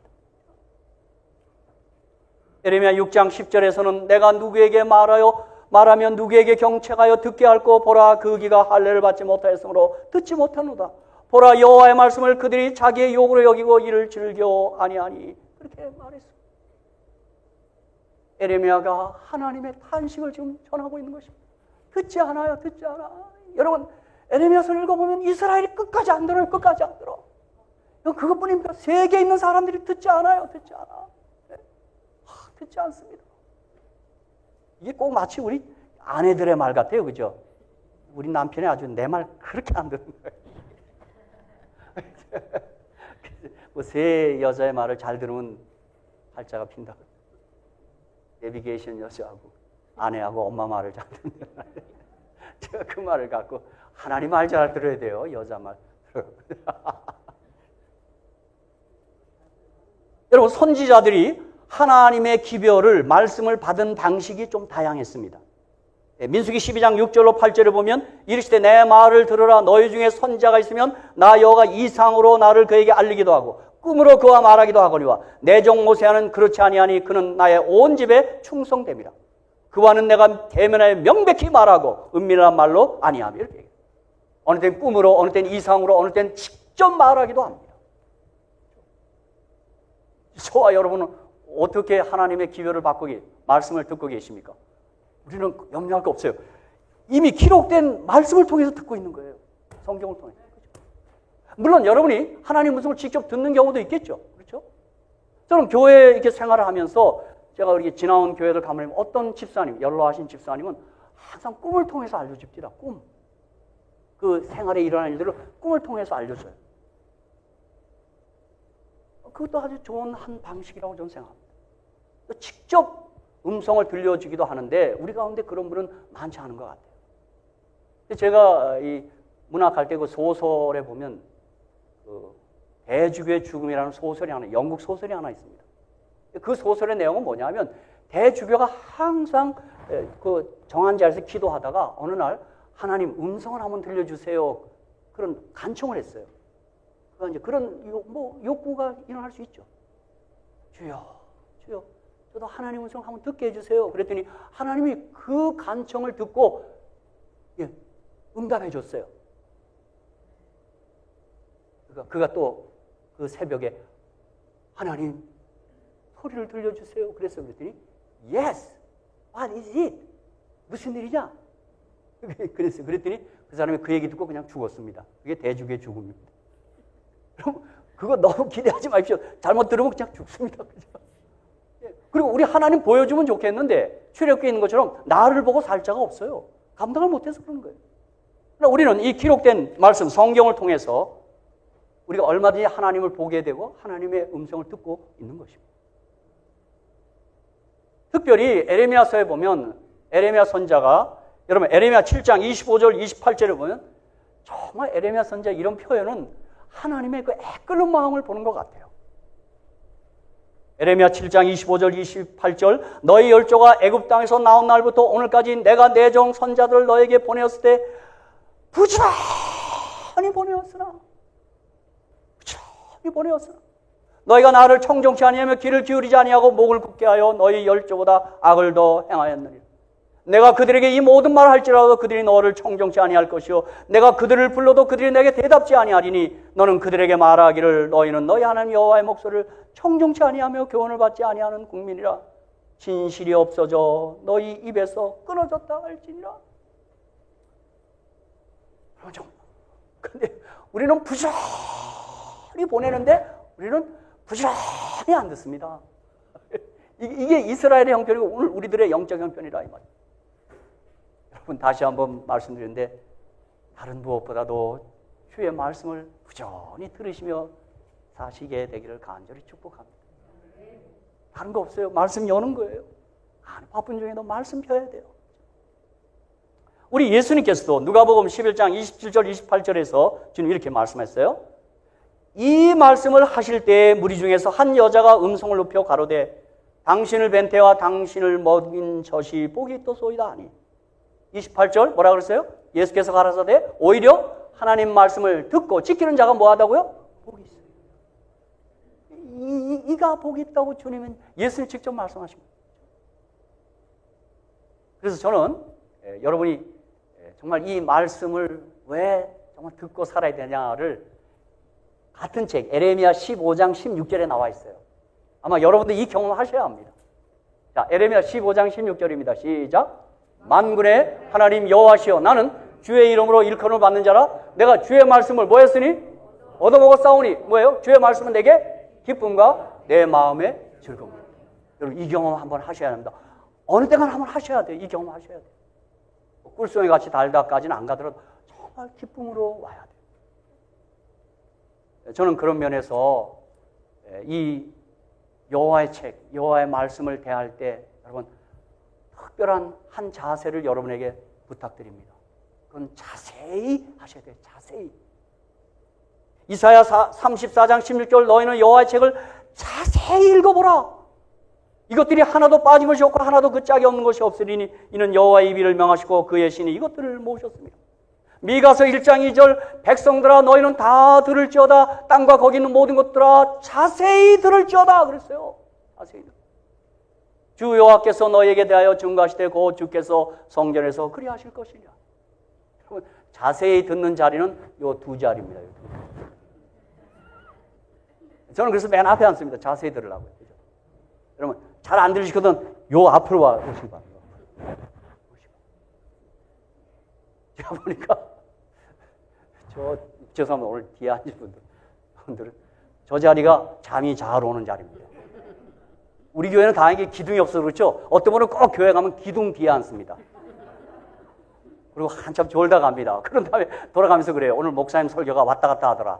에레미야 6장 10절에서는 내가 누구에게 말하면 누구에게 경책하여 듣게 할꼬 보라 그 귀가 할례를 받지 못하였으므로 듣지 못하노다. 보라 여호와의 말씀을 그들이 자기의 욕으로 여기고 이를 즐겨 아니하니 그렇게 말했습니다. 에레미야가 하나님의 탄식을 지금 전하고 있는 것입니다. 듣지 않아요. 듣지 않아. 여러분, 에레미야서를 읽어보면 이스라엘이 끝까지 안 들어요. 끝까지 안 들어. 그것뿐입니다. 세계에 있는 사람들이 듣지 않아요. 듣지 않아. 네. 듣지 않습니다. 이게 꼭 마치 우리 아내들의 말 같아요. 그죠? 우리 남편이 아주 내 말 그렇게 안 듣는 거예요. 뭐 세 여자의 말을 잘 들으면 팔자가 핀다. 내비게이션 여자하고 아내하고 엄마 말을 잘 듣는 제가 그 말을 갖고 하나님 말 잘 들어야 돼요. 여자 말. 여러분, 선지자들이 하나님의 기별을 말씀을 받은 방식이 좀 다양했습니다. 민수기 12장 6절로 8절에 보면 이르시되 내 말을 들으라. 너희 중에 선지자가 있으면 나 여호와가 이상으로 나를 그에게 알리기도 하고 꿈으로 그와 말하기도 하거니와 내 종 모세아는 그렇지 아니하니 그는 나의 온 집에 충성됨이라. 그와는 내가 대면하여 명백히 말하고 은밀한 말로 아니하며. 이렇게 얘기해요. 어느 때는 꿈으로, 어느 때는 이상으로, 어느 때는 직접 말하기도 합니다. 저와 여러분은 어떻게 하나님의 기별을 받고 말씀을 듣고 계십니까? 우리는 염려할 거 없어요. 이미 기록된 말씀을 통해서 듣고 있는 거예요. 성경을 통해서. 물론 여러분이 하나님 말씀을 직접 듣는 경우도 있겠죠. 그렇죠? 저는 교회 이렇게 생활을 하면서 제가 이렇게 지나온 교회들 가면 어떤 집사님, 연로하신 집사님은 항상 꿈을 통해서 알려줍니다. 꿈. 그 생활에 일어나는 일들을 꿈을 통해서 알려줘요. 그것도 아주 좋은 한 방식이라고 저는 생각합니다. 직접 음성을 들려주기도 하는데 우리 가운데 그런 분은 많지 않은 것 같아요. 제가 이 문학할 때 그 소설에 보면 그 대주교의 죽음이라는 소설이 하나, 영국 소설이 하나 있습니다. 그 소설의 내용은 뭐냐면 대주교가 항상 그 정한 자리에서 기도하다가 어느 날 하나님 음성을 한번 들려주세요. 그런 간청을 했어요. 그러니까 이제 그런 욕구가 일어날 수 있죠. 주여, 주여, 저도 하나님 음성을 한번 듣게 해주세요. 그랬더니 하나님이 그 간청을 듣고 응답해 줬어요. 그가 또 그 새벽에 하나님 소리를 들려주세요. 그랬어요. 그랬더니 Yes, what is it? 무슨 일이냐? 그랬어요. 그랬더니 그 사람이 그 얘기 듣고 그냥 죽었습니다. 그게 대주교의 죽음입니다. 그럼 그거 너무 기대하지 마십시오. 잘못 들으면 그냥 죽습니다. 그죠? 그리고 우리 하나님 보여주면 좋겠는데 출애굽기에 있는 것처럼 나를 보고 살 자가 없어요. 감당을 못해서 그런 거예요. 그러나 우리는 이 기록된 말씀 성경을 통해서 우리가 얼마든지 하나님을 보게 되고 하나님의 음성을 듣고 있는 것입니다. 특별히 에레미야서에 보면 에레미야 선지자가 여러분 에레미야 7장 25절 28절에 보면 정말 에레미야 선지자 이런 표현은 하나님의 그 애끓는 마음을 보는 것 같아요. 에레미야 7장 25절 28절 너희 열조가 애굽 땅에서 나온 날부터 오늘까지 내가 내 종 선자들을 너에게 보내었을 때 부지런히 보내었으나 너희가 나를 청종치 아니하며 귀를 기울이지 아니하고 목을 굳게 하여 너희 열조보다 악을 더 행하였느니라. 내가 그들에게 이 모든 말을 할지라도 그들이 너를 청종치 아니할 것이요 내가 그들을 불러도 그들이 내게 대답지 아니하리니 너는 그들에게 말하기를 너희는 너희 하나님 여호와의 목소리를 청종치 아니하며 교훈을 받지 아니하는 국민이라. 진실이 없어져 너희 입에서 끊어졌다 할지니라. 근데 우리는 부지런히 보내는데 우리는 부지런히 안 듣습니다. 이게 이스라엘의 형편이고 오늘 우리들의 영적 형편이라 이 말이에요. 여러분 다시 한번 말씀드리는데 다른 무엇보다도 주의 말씀을 부지런히 들으시며 사시게 되기를 간절히 축복합니다. 다른 거 없어요. 말씀 여는 거예요. 바쁜 중에도 말씀 펴야 돼요. 우리 예수님께서도 누가복음 11장 27절 28절에서 지금 이렇게 말씀했어요. 이 말씀을 하실 때 무리 중에서 한 여자가 음성을 높여 가로되 당신을 뵌 태와 당신을 먹인 젖이 복이 있도소이다 하니 28절 뭐라 그랬어요? 예수께서 가라사대 오히려 하나님 말씀을 듣고 지키는 자가 뭐하다고요? 복이 있어요. 이가 복이 있다고 주님은 예수님 직접 말씀하십니다. 그래서 저는 여러분이 정말 이 말씀을 왜 정말 듣고 살아야 되냐를 같은 책 에레미야 15장 16절에 나와 있어요. 아마 여러분들 이 경험을 하셔야 합니다. 자, 에레미야 15장 16절입니다. 시작. 만군의 하나님 여호와시여 나는 주의 이름으로 일컬음을 받는 자라. 내가 주의 말씀을 뭐 했으니? 얻어먹었사오니. 뭐예요? 주의 말씀은 내게 기쁨과 내 마음의 즐거움. 여러분 이 경험 한번 하셔야 합니다. 어느 때가 한번 하셔야 돼요. 이 경험 하셔야 돼요. 꿀송이 같이 달다까지는 안 가더라도 정말 기쁨으로 와야 돼요. 저는 그런 면에서 이 여호와의 책, 여호와의 말씀을 대할 때 여러분 특별한 한 자세를 여러분에게 부탁드립니다. 그건 자세히 하셔야 돼요. 자세히. 이사야 34장 16절 너희는 여호와의 책을 자세히 읽어보라. 이것들이 하나도 빠진 것이 없고 하나도 그 짝이 없는 것이 없으리니 이는 여호와의 입을 명하시고 그의 신이 이것들을 모으셨습니다. 미가서 1장 2절 백성들아 너희는 다 들을지어다 땅과 거기 있는 모든 것들아 자세히 들을지어다 그랬어요. 자세히. 주 여호와께서 너희에게 대하여 증거하시되 곧 주께서 성전에서 그리하실 것이냐. 자세히 듣는 자리는 요 두 자리입니다. 저는 그래서 맨 앞에 앉습니다. 자세히 들으려고요. 여러분 잘 안 들으시거든 요 앞으로 와 오시기 바랍니다. 제가 보니까 죄송합니다. 오늘 뒤에 앉은 분들은 저 자리가 잠이 잘 오는 자리입니다. 우리 교회는 다행히 기둥이 없어서 그렇죠. 어떤 분은 꼭 교회 가면 기둥 뒤에 앉습니다. 그리고 한참 졸다 갑니다. 그런 다음에 돌아가면서 그래요. 오늘 목사님 설교가 왔다 갔다 하더라.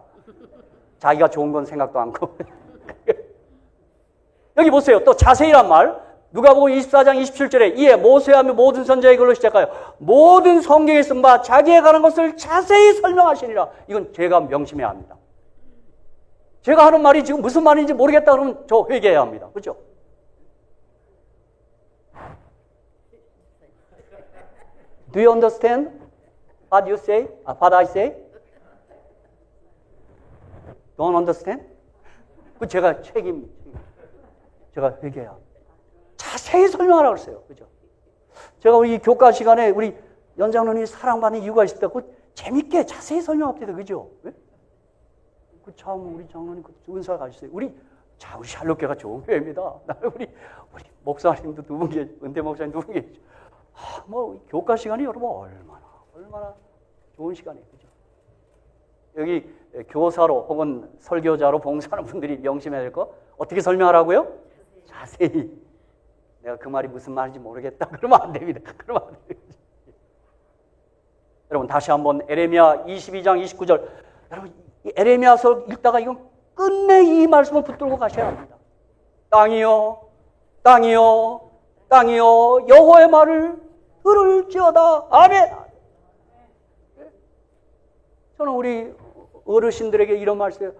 자기가 좋은 건 생각도 않고. 여기 보세요. 또 자세히란 말. 누가복음 24장 27절에 이에 모세하며 모든 선지자의 글로 시작하여 모든 성경에 쓴 바 자기에 관한 것을 자세히 설명하시니라. 이건 제가 명심해야 합니다. 제가 하는 말이 지금 무슨 말인지 모르겠다 그러면 저 회개해야 합니다. 그렇죠? Do you understand what you say? What I say? Don't understand? 그 제가 제가 회개해야 합니다. 자세히 설명하라고 했어요. 그죠? 제가 우리 교과 시간에 우리 연장론이 사랑받는 이유가 있을 때 그 재밌게 자세히 설명합니다. 그죠? 네? 그 참 우리 장로님 그 은사 가셨어요. 우리 샬롯교가 좋은 교회입니다. 우리 목사님도 두 분 계시고 은퇴 목사님 두 분 계시죠. 뭐 교과 시간이 여러분 얼마나 좋은 시간이에요. 그죠? 여기 교사로 혹은 설교자로 봉사하는 분들이 명심해야 될 거 어떻게 설명하라고요? 자세히. 내가 그 말이 무슨 말인지 모르겠다. 그러면 안 됩니다. 그러면 안 됩니다. 여러분 다시 한번 에레미야 22장 29절 여러분 이 에레미야서 읽다가 이건 끝내 이 말씀을 붙들고 가셔야 합니다. 땅이여 땅이여 땅이여 여호와의 말을 들을지어다. 아멘. 저는 우리 어르신들에게 이런 말씀을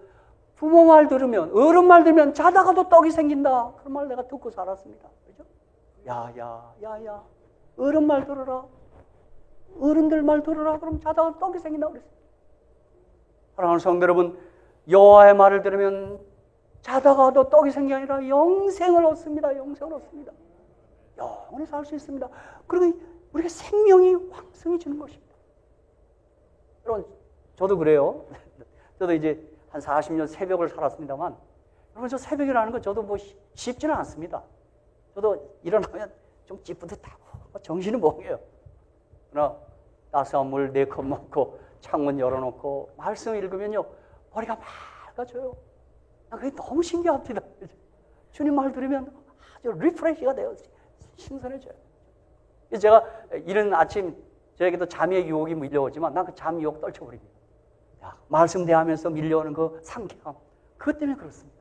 부모 말 들으면 어른 말 들으면 자다가도 떡이 생긴다. 그런 말 내가 듣고 살았습니다. 그죠? 야야 어른 말 들어라. 어른들 말 들어라. 그럼 자다가 떡이 생긴다 그랬어요. 사랑하는 성도 여러분, 여호와의 말을 들으면 자다가도 떡이 생긴 게 아니라 영생을 얻습니다. 영생을 얻습니다. 영원히 살 수 있습니다. 그리고 우리가 생명이 왕성해지는 것입니다. 여러분, 저도 그래요. 저도 이제 한 40년 새벽을 살았습니다만, 여러분, 저 새벽이라는 건 저도 뭐 쉽지는 않습니다. 저도 일어나면 좀 찌뿌듯하고 정신이 멍해요. 그러나 따스한 물 4컵 먹고 창문 열어놓고 말씀 읽으면요 머리가 맑아져요. 그게 너무 신기합니다. 주님 말 들으면 아주 리프레시가 돼요. 신선해져요. 제가 이른 아침 저에게도 잠의 유혹이 밀려오지만 난 그 잠 유혹 떨쳐버립니다. 말씀 대하면서 밀려오는 그 상쾌함, 그것 때문에 그렇습니다.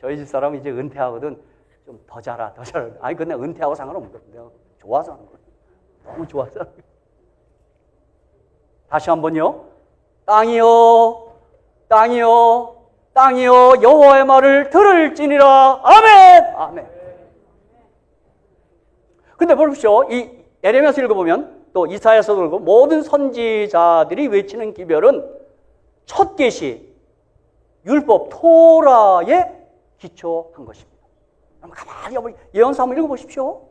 저희 집 사람은 이제 은퇴하거든. 좀 더 자라, 더 자라. 아니 근데 은퇴하고 상관없거든요. 좋아서 하는 거예요. 너무 좋아서 하는 거예요. 다시 한번요. 땅이여, 땅이여, 땅이여 여호와의 말을 들을지니라. 아멘. 아멘. 근데 보십시오. 이 에레미야서 읽어보면 또 이사야서도 그렇고 모든 선지자들이 외치는 기별은 첫 계시, 율법, 토라에 기초한 것입니다. 가만히 예언서 한번 읽어보십시오.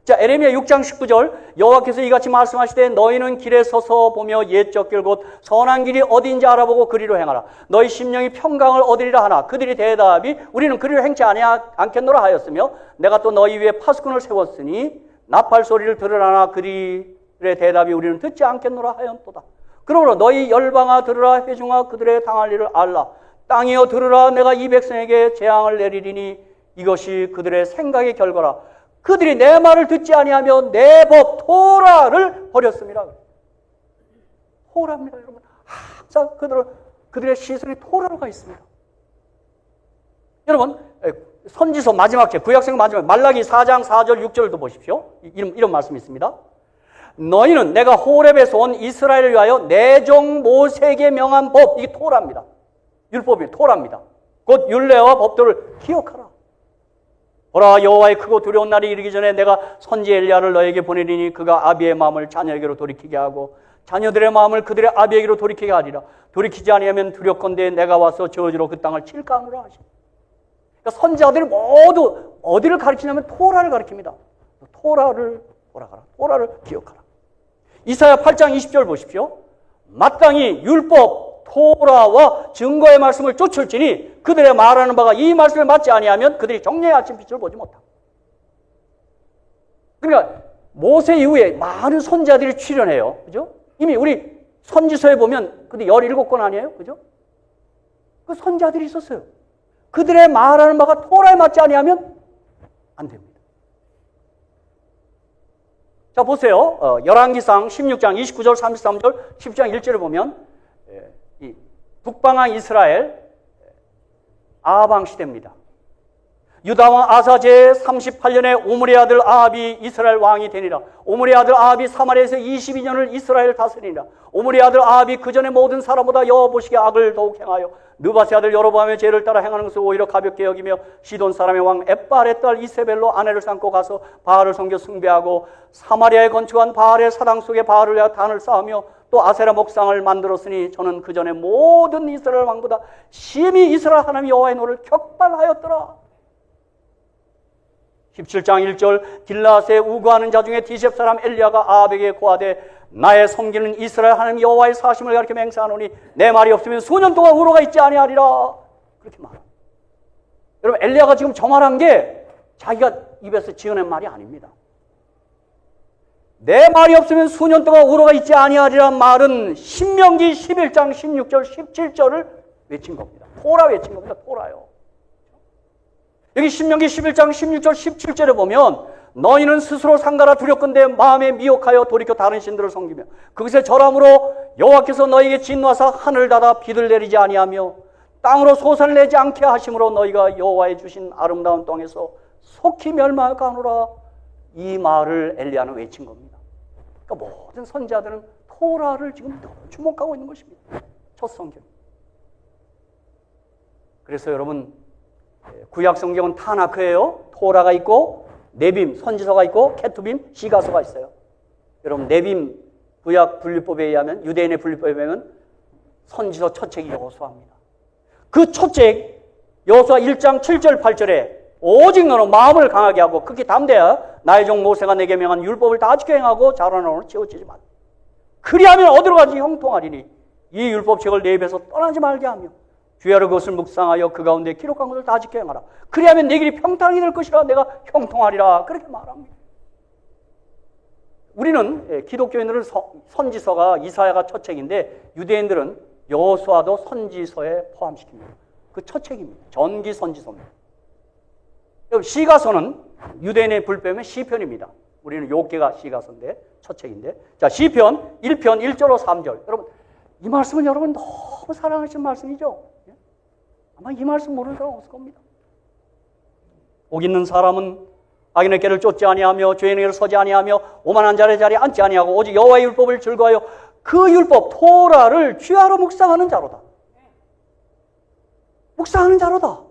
자, 에레미야 6장 19절 여호와께서 이같이 말씀하시되 너희는 길에 서서 보며 옛적 길 곧 선한 길이 어디인지 알아보고 그리로 행하라. 너희 심령이 평강을 얻으리라 하나 그들이 대답이 우리는 그리로 행치 않겠노라 하였으며 내가 또 너희 위에 파수꾼을 세웠으니 나팔 소리를 들으라나 그들의 대답이 우리는 듣지 않겠노라 하였도다. 그러므로 너희 열방아 들으라 회중아 그들의 당할 일을 알라. 땅이여 들으라 내가 이 백성에게 재앙을 내리리니 이것이 그들의 생각의 결과라. 그들이 내 말을 듣지 아니하며 내 법 토라를 버렸습니다. 토라입니다, 여러분. 항상 그들의 시선이 토라로 가 있습니다. 여러분, 선지서 마지막 절, 구약성경 마지막 말라기 4장 4절 6절도 보십시오. 이런 말씀이 있습니다. 너희는 내가 호렙에서 온 이스라엘을 위하여 내 종 모세에게 명한 법, 이게 토라입니다. 율법이 토라입니다. 곧 율례와 법도를 기억하라. 보라, 여호와의 크고 두려운 날이 이르기 전에 내가 선지 엘리야를 너에게 보내리니 그가 아비의 마음을 자녀에게로 돌이키게 하고 자녀들의 마음을 그들의 아비에게로 돌이키게 하리라. 돌이키지 아니하면 두렵건대 내가 와서 저주로 그 땅을 칠까 하노라 하시니. 그러니까 선지자들이 모두 어디를 가르치냐면 토라를 가르칩니다. 토라를 돌아가라. 토라를 기억하라. 이사야 8장 20절 보십시오. 마땅히 율법, 토라와 증거의 말씀을 쫓을지니 그들의 말하는 바가 이 말씀에 맞지 아니하면 그들이 정령의 아침빛을 보지 못한다. 그러니까 모세 이후에 많은 선지자들이 출연해요. 그죠? 이미 우리 선지서에 보면 근데 17권 아니에요? 그죠? 그 선지자들이 있었어요. 그들의 말하는 바가 토라에 맞지 아니하면 안 됩니다. 자, 보세요. 열왕기상 16장 29절 33절 10장 1절을 보면 이 북방왕 이스라엘 아방 시대입니다. 유다왕 아사 제38년에 오므리의 아들 아합이 이스라엘 왕이 되니라. 오므리의 아들 아합이 사마리아에서 22년을 이스라엘을 다스리니라. 오므리의 아들 아합이 그 전에 모든 사람보다 여호와 보시기에 악을 더욱 행하여 느바스의 아들 여로보암의 죄를 따라 행하는 것을 오히려 가볍게 여기며 시돈 사람의 왕 엣발의 딸 이세벨로 아내를 삼고 가서 바알을 섬겨 숭배하고 사마리아에 건축한 바알의 사당 속에 바알을 위하여 단을 쌓으며 또 아세라 목상을 만들었으니 저는 그 전에 모든 이스라엘 왕보다 심히 이스라엘 하나님 여호와의 노를 격발하였더라. 17장 1절 길라앗에 우거하는 자 중에 디셉 사람 엘리야가 아합에게 고하되 나의 섬기는 이스라엘 하나님 여호와의 사심을 가리켜 맹세하노니 내 말이 없으면 수년 동안 우로가 있지 아니하리라. 그렇게 말합니다. 여러분, 엘리야가 지금 저 말한 게 자기가 입에서 지어낸 말이 아닙니다. 내 말이 없으면 수년 동안 우로가 있지 아니하리란 말은 신명기 11장 16절 17절을 외친 겁니다. 토라 외친 겁니다. 토라요. 여기 신명기 11장 16절 17절에 보면 너희는 스스로 상가라 두렵건대 마음에 미혹하여 돌이켜 다른 신들을 섬기며 그것에 절함으로 여호와께서 너희에게 진노하사 하늘 닫아 비를 내리지 아니하며 땅으로 솟아를 내지 않게 하심으로 너희가 여호와의 주신 아름다운 땅에서 속히 멸망할까 하노라. 이 말을 엘리야는 외친 겁니다. 그러니까 모든 선지자들은 토라를 지금 주목하고 있는 것입니다. 첫 성경. 그래서 여러분, 구약 성경은 타나크예요. 토라가 있고 네빔 선지서가 있고 케투빔 시가서가 있어요. 여러분, 네빔 구약 분류법에 의하면 유대인의 분류법에 의하면 선지서 첫 책이 여호수아입니다. 그 첫 책 여호수아 1장 7절 8절에 오직 너는 마음을 강하게 하고 극히 담대하여 나의 종 모세가 내게 명한 율법을 다 지켜 행하고 자라나로 치우치지 마. 그리하면 어디로 가지 형통하리니 이 율법책을 내 입에서 떠나지 말게 하며 주야로 그것을 묵상하여 그 가운데 기록한 것을 다 지켜 행하라. 그리하면 내 길이 평탄하게 될 것이라 내가 형통하리라. 그렇게 말합니다. 우리는 기독교인들은 선지서가 이사야가 첫 책인데 유대인들은 여호수아도 선지서에 포함시킵니다. 그 첫 책입니다. 전기 선지서입니다. 시가서는 유대인의 불법이면 시편입니다. 우리는 욥기가 시가서인데 첫 책인데, 자, 시편 1편 1절로 3절. 여러분, 이 말씀은 여러분 너무 사랑하시는 말씀이죠. 아마 이 말씀 모르는 사람 없을 겁니다. 복 있는 사람은 악인의 길을 쫓지 아니하며 죄인의 길을 서지 아니하며 오만한 자의 자리에 앉지 아니하고 오직 여호와의 율법을 즐거워하여 그 율법 토라를 주야로 묵상하는 자로다. 묵상하는 자로다.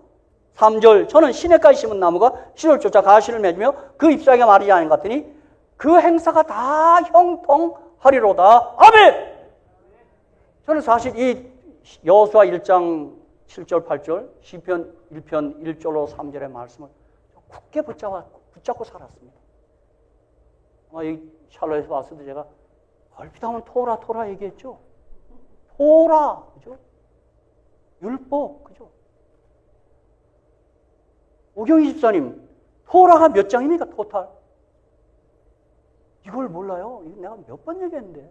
3절 저는 시냇가에 심은 나무가 씨를 쫓아 가시를 맺으며 그 잎사귀가 마르지 않은 것 같으니 그 행사가 다 형통하리로다. 아멘! 저는 사실 이 여호수아 1장 7절 8절 시편 1편 1절로 3절의 말씀을 굳게 붙잡고 살았습니다. 이 샬롯에서 왔을 때 제가 얼핏 하면 토라 얘기했죠. 토라, 그죠? 율법, 그죠? 오경희 집사님, 토라가 몇 장입니까, 토탈? 이걸 몰라요? 이거 내가 몇 번 얘기했는데.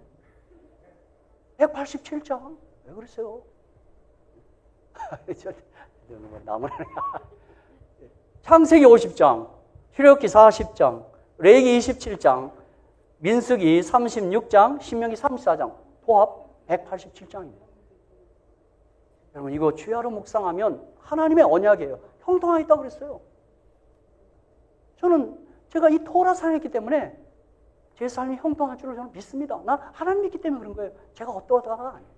187장. 왜 그러세요? 창세기 50장. 출애굽기 40장, 레위기 27장, 민수기 36장, 신명기 34장, 도합 187장입니다. 여러분 이거 주야로 묵상하면 하나님의 언약이에요. 형통하겠다고 그랬어요. 제가 이 토라 사랑했기 때문에 제 삶이 형통할 줄을 저는 믿습니다. 난 하나님 믿기 때문에 그런 거예요. 제가 어떠하다가 아니에요.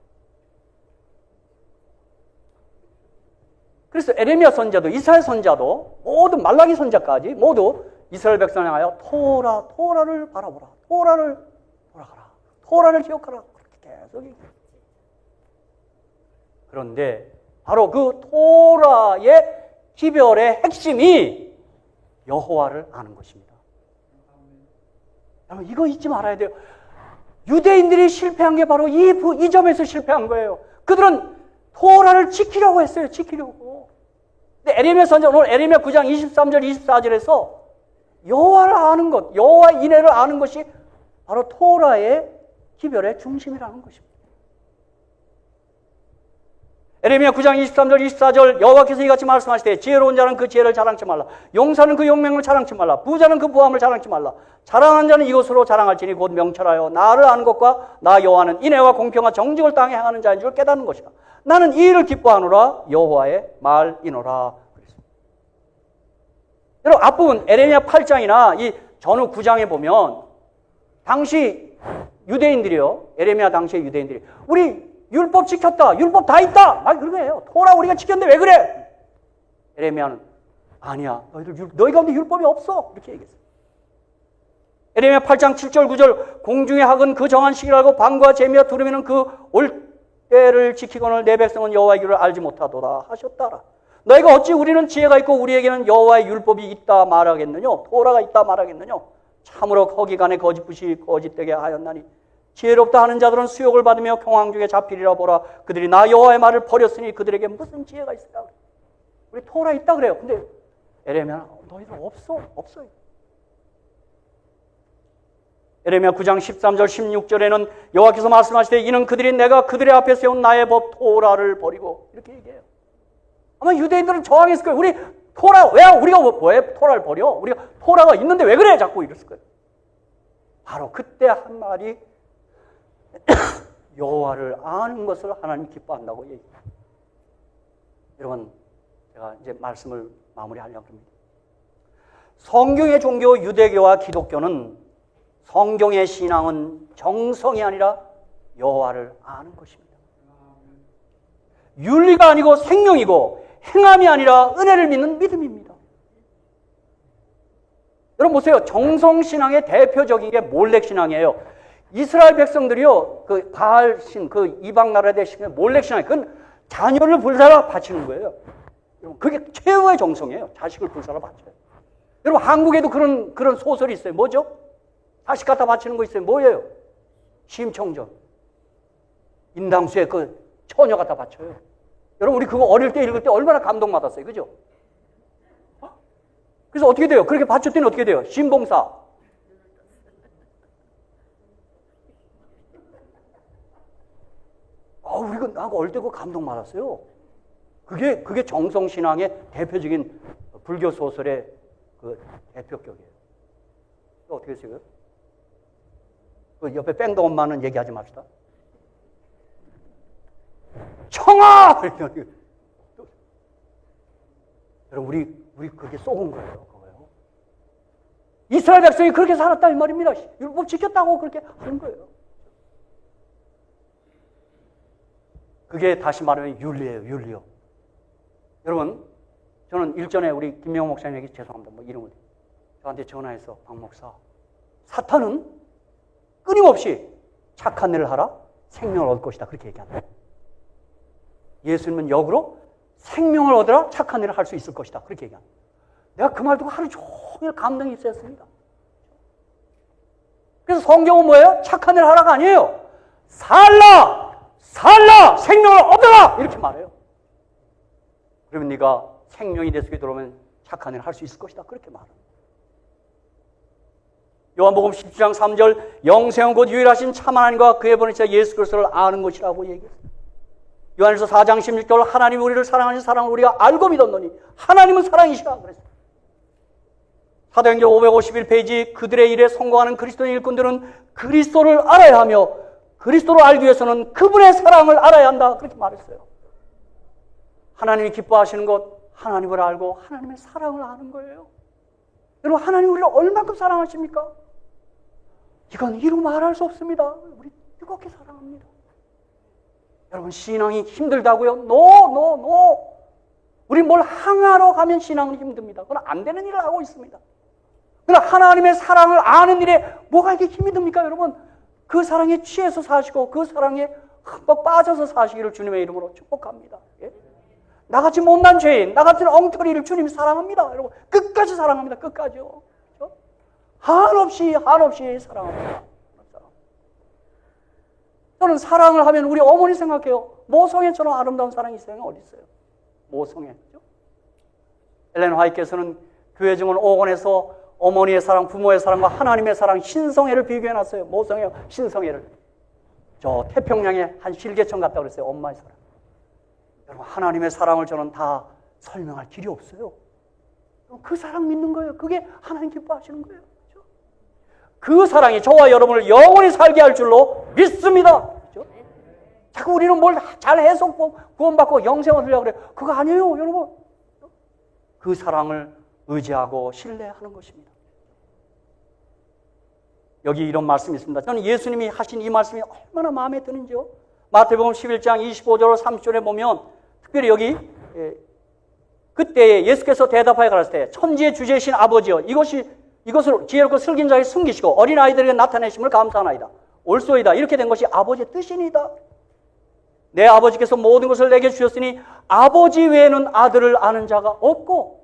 그래서 에레미야 선자도 이스라엘 선자도 모두 말라기 선자까지 모두 이스라엘 백성을 향하여 토라를 바라보라. 토라를 돌아가라. 토라를 기억하라. 그렇게 계속 얘기해요. 그런데 바로 그 토라의 기별의 핵심이 여호와를 아는 것입니다. 여러분 이거 잊지 말아야 돼요. 유대인들이 실패한 게 바로 이 점에서 실패한 거예요. 그들은 토라를 지키려고 했어요. 지키려고. 근데 에레미야 선자 오늘 에레미야 9장 23절 24절에서 여호와를 아는 것, 여호와의 인애를 아는 것이 바로 토라의 기별의 중심이라는 것입니다. 에레미야 9장 23절 24절 여호와께서 이같이 말씀하시되 지혜로운 자는 그 지혜를 자랑치 말라. 용사는 그 용맹을 자랑치 말라. 부자는 그 부함을 자랑치 말라. 자랑하는 자는 이것으로 자랑할지니 곧 명철하여 나를 아는 것과 나 여호와는 인애와 공평과 정직을 땅에 행하는 자인 줄 깨닫는 것이다. 나는 이 일을 기뻐하노라 여호와의 말이노라. 여러분 앞부분 에레미야 8장이나 이 전후 9장에 보면 당시 유대인들이요. 에레미야 당시의 유대인들이 우리 율법 지켰다. 율법 다 있다. 막 그런 거예요. 토라 우리가 지켰는데 왜 그래? 에레미야는 아니야. 너희 가운데 율법이 없어. 이렇게 얘기했어요. 에레미야 8장 7절 9절 공중의 학은 그 정한 시기를 알고 방과 재미와 두루미는 그 올 때를 지키거늘 내 백성은 여호와의 길을 알지 못하도다 하셨다라. 너희가 어찌 우리는 지혜가 있고 우리에게는 여호와의 율법이 있다 말하겠느냐? 토라가 있다 말하겠느냐? 참으로 거기간에 거짓부시 거짓되게 하였나니 지혜롭다 하는 자들은 수욕을 받으며 경황 중에 잡히리라 보라. 그들이 나 여호와의 말을 버렸으니 그들에게 무슨 지혜가 있을까? 우리 토라 있다 그래요. 근데 에레미야는 너희들 없어요. 에레미야 9장 13절 16절에는 여호와께서 말씀하시되 이는 그들이 내가 그들의 앞에 세운 나의 법 토라를 버리고 이렇게 얘기해요. 아마 유대인들은 저항했을 거예요. 우리 토라 왜 우리가 왜 토라를 버려? 우리가 토라가 있는데 왜 그래? 자꾸 이랬을 거예요. 바로 그때 한 말이 여호와를 아는 것을 하나님 기뻐한다고 얘기해요. 여러분 제가 이제 말씀을 마무리하려고 합니다. 성경의 종교 유대교와 기독교는 성경의 신앙은 정성이 아니라 여호와를 아는 것입니다. 윤리가 아니고 생명이고 행함이 아니라 은혜를 믿는 믿음입니다. 여러분 보세요. 정성신앙의 대표적인 게 몰렉신앙이에요. 이스라엘 백성들이요, 그 바알신, 그 이방 나라에 대신 몰렉신앙, 그건 자녀를 불사라 바치는 거예요. 그게 최후의 정성이에요. 자식을 불사라 바쳐요. 여러분 한국에도 그런 소설이 있어요. 뭐죠? 자식 갖다 바치는 거 있어요. 뭐예요? 심청전. 인당수에 그 처녀 갖다 바쳐요. 여러분 우리 그거 어릴 때 읽을 때 얼마나 감동받았어요. 그죠? 그래서 어떻게 돼요? 그렇게 바쳤더니 어떻게 돼요? 신봉사. 우리가 나하고 어릴 때 그거 감동받았어요. 그게 정성신앙의 대표적인 불교 소설의 그 대표격이에요. 또 어떻게 했어요? 그 옆에 뺑도 엄마는 얘기하지 맙시다. 청아! 여러분 우리 그게 쏘은 거예요. 그거요. 이스라엘 백성이 그렇게 살았다 이 말입니다. 율법 지켰다고 그렇게 하는 거예요. 그게 다시 말하면 윤리예요. 윤리요. 여러분 저는 일전에 우리 김명호 목사님에게 죄송합니다. 뭐 이름을 저한테 전화해서 박 목사 사탄은 끊임없이 착한 일을 하라 생명을 얻을 것이다 그렇게 얘기한다. 예수님은 역으로 생명을 얻으라 착한 일을 할 수 있을 것이다 그렇게 얘기한다. 내가 그 말 듣고 하루 종일 감동이 있었습니다. 그래서 성경은 뭐예요? 착한 일을 하라가 아니에요. 살라 생명을 얻어라 이렇게 말해요. 그러면 네가 생명이 내 속에 들어오면 착한 일을 할 수 있을 것이다 그렇게 말해요. 요한복음 17장 3절 영생은 곧 유일하신 참 하나님과 그의 보내신 예수 그리스도를 아는 것이라고 얘기했어요. 요한일서 4장 16절 하나님이 우리를 사랑하신 사랑을 우리가 알고 믿었노니 하나님은 사랑이시라 그랬어요. 사도행전 551페이지 그들의 일에 성공하는 그리스도인 일꾼들은 그리스도를 알아야 하며 그리스도를 알기 위해서는 그분의 사랑을 알아야 한다. 그렇게 말했어요. 하나님이 기뻐하시는 것, 하나님을 알고 하나님의 사랑을 아는 거예요. 여러분, 하나님 우리를 얼마큼 사랑하십니까? 이건 이루 말할 수 없습니다. 우리 뜨겁게 사랑합니다. 여러분, 신앙이 힘들다고요? 노. 우리 뭘 항하러 가면 신앙은 힘듭니다. 그건 안 되는 일을 하고 있습니다. 그러나 하나님의 사랑을 아는 일에 뭐가 이렇게 힘이 듭니까, 여러분? 그 사랑에 취해서 사시고 그 사랑에 흠뻑 빠져서 사시기를 주님의 이름으로 축복합니다. 예? 나같이 못난 죄인, 나같은 엉터리를 주님이 사랑합니다. 여러분, 끝까지 사랑합니다. 끝까지요. 그렇죠? 한없이 사랑합니다. 저는 사랑을 하면 우리 어머니 생각해요. 모성애처럼 아름다운 사랑이 있어요. 어디 있어요? 모성애. 그렇죠? 엘렌 화이트께서는 교회 증언 5권에서 어머니의 사랑, 부모의 사랑과 하나님의 사랑, 신성애를 비교해놨어요. 모성애, 신성애를. 저 태평양의 한 실개천 같다고 그랬어요. 엄마의 사랑. 여러분, 하나님의 사랑을 저는 다 설명할 길이 없어요. 그 사랑 믿는 거예요. 그게 하나님 기뻐하시는 거예요. 그렇죠? 그 사랑이 저와 여러분을 영원히 살게 할 줄로 믿습니다. 그렇죠? 자꾸 우리는 뭘 잘 해석고 구원받고 영생 얻으려고 그래요. 그거 아니에요, 여러분. 그 사랑을 의지하고 신뢰하는 것입니다. 여기 이런 말씀이 있습니다. 저는 예수님이 하신 이 말씀이 얼마나 마음에 드는지요. 마태복음 11장 25절 30절에 보면 특별히 여기 그때 예수께서 대답하여 가라사대 때 천지의 주제이신 아버지여 이것을 지혜롭고 슬긴 자에게 숨기시고 어린아이들에게 나타내심을 감사하나이다. 옳소이다. 이렇게 된 것이 아버지의 뜻이니이다. 내 아버지께서 모든 것을 내게 주셨으니 아버지 외에는 아들을 아는 자가 없고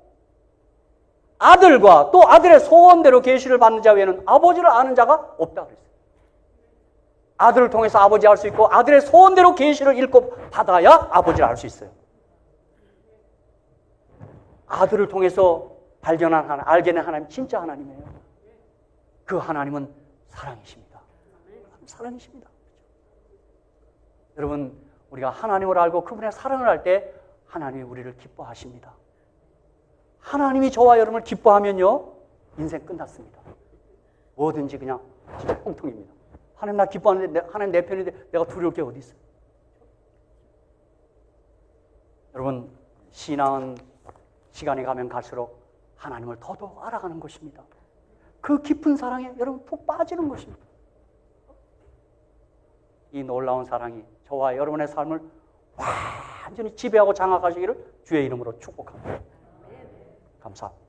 아들과 또 아들의 소원대로 계시를 받는 자 외에는 아버지를 아는 자가 없다 그랬어요. 아들을 통해서 아버지 알 수 있고 아들의 소원대로 계시를 읽고 받아야 아버지를 알 수 있어요. 아들을 통해서 발견한 하나님, 알게 된 하나님 진짜 하나님이에요. 그 하나님은 사랑이십니다. 사랑이십니다. 여러분, 우리가 하나님을 알고 그분의 사랑을 할 때 하나님이 우리를 기뻐하십니다. 하나님이 저와 여러분을 기뻐하면요, 인생 끝났습니다. 뭐든지 그냥 진짜 형통입니다. 하나님 나 기뻐하는데, 하나님 내 편인데 내가 두려울 게 어디 있어요? 여러분, 신앙은 시간이 가면 갈수록 하나님을 더더욱 알아가는 것입니다. 그 깊은 사랑에 여러분 푹 빠지는 것입니다. 이 놀라운 사랑이 저와 여러분의 삶을 완전히 지배하고 장악하시기를 주의 이름으로 축복합니다. 감사합니다.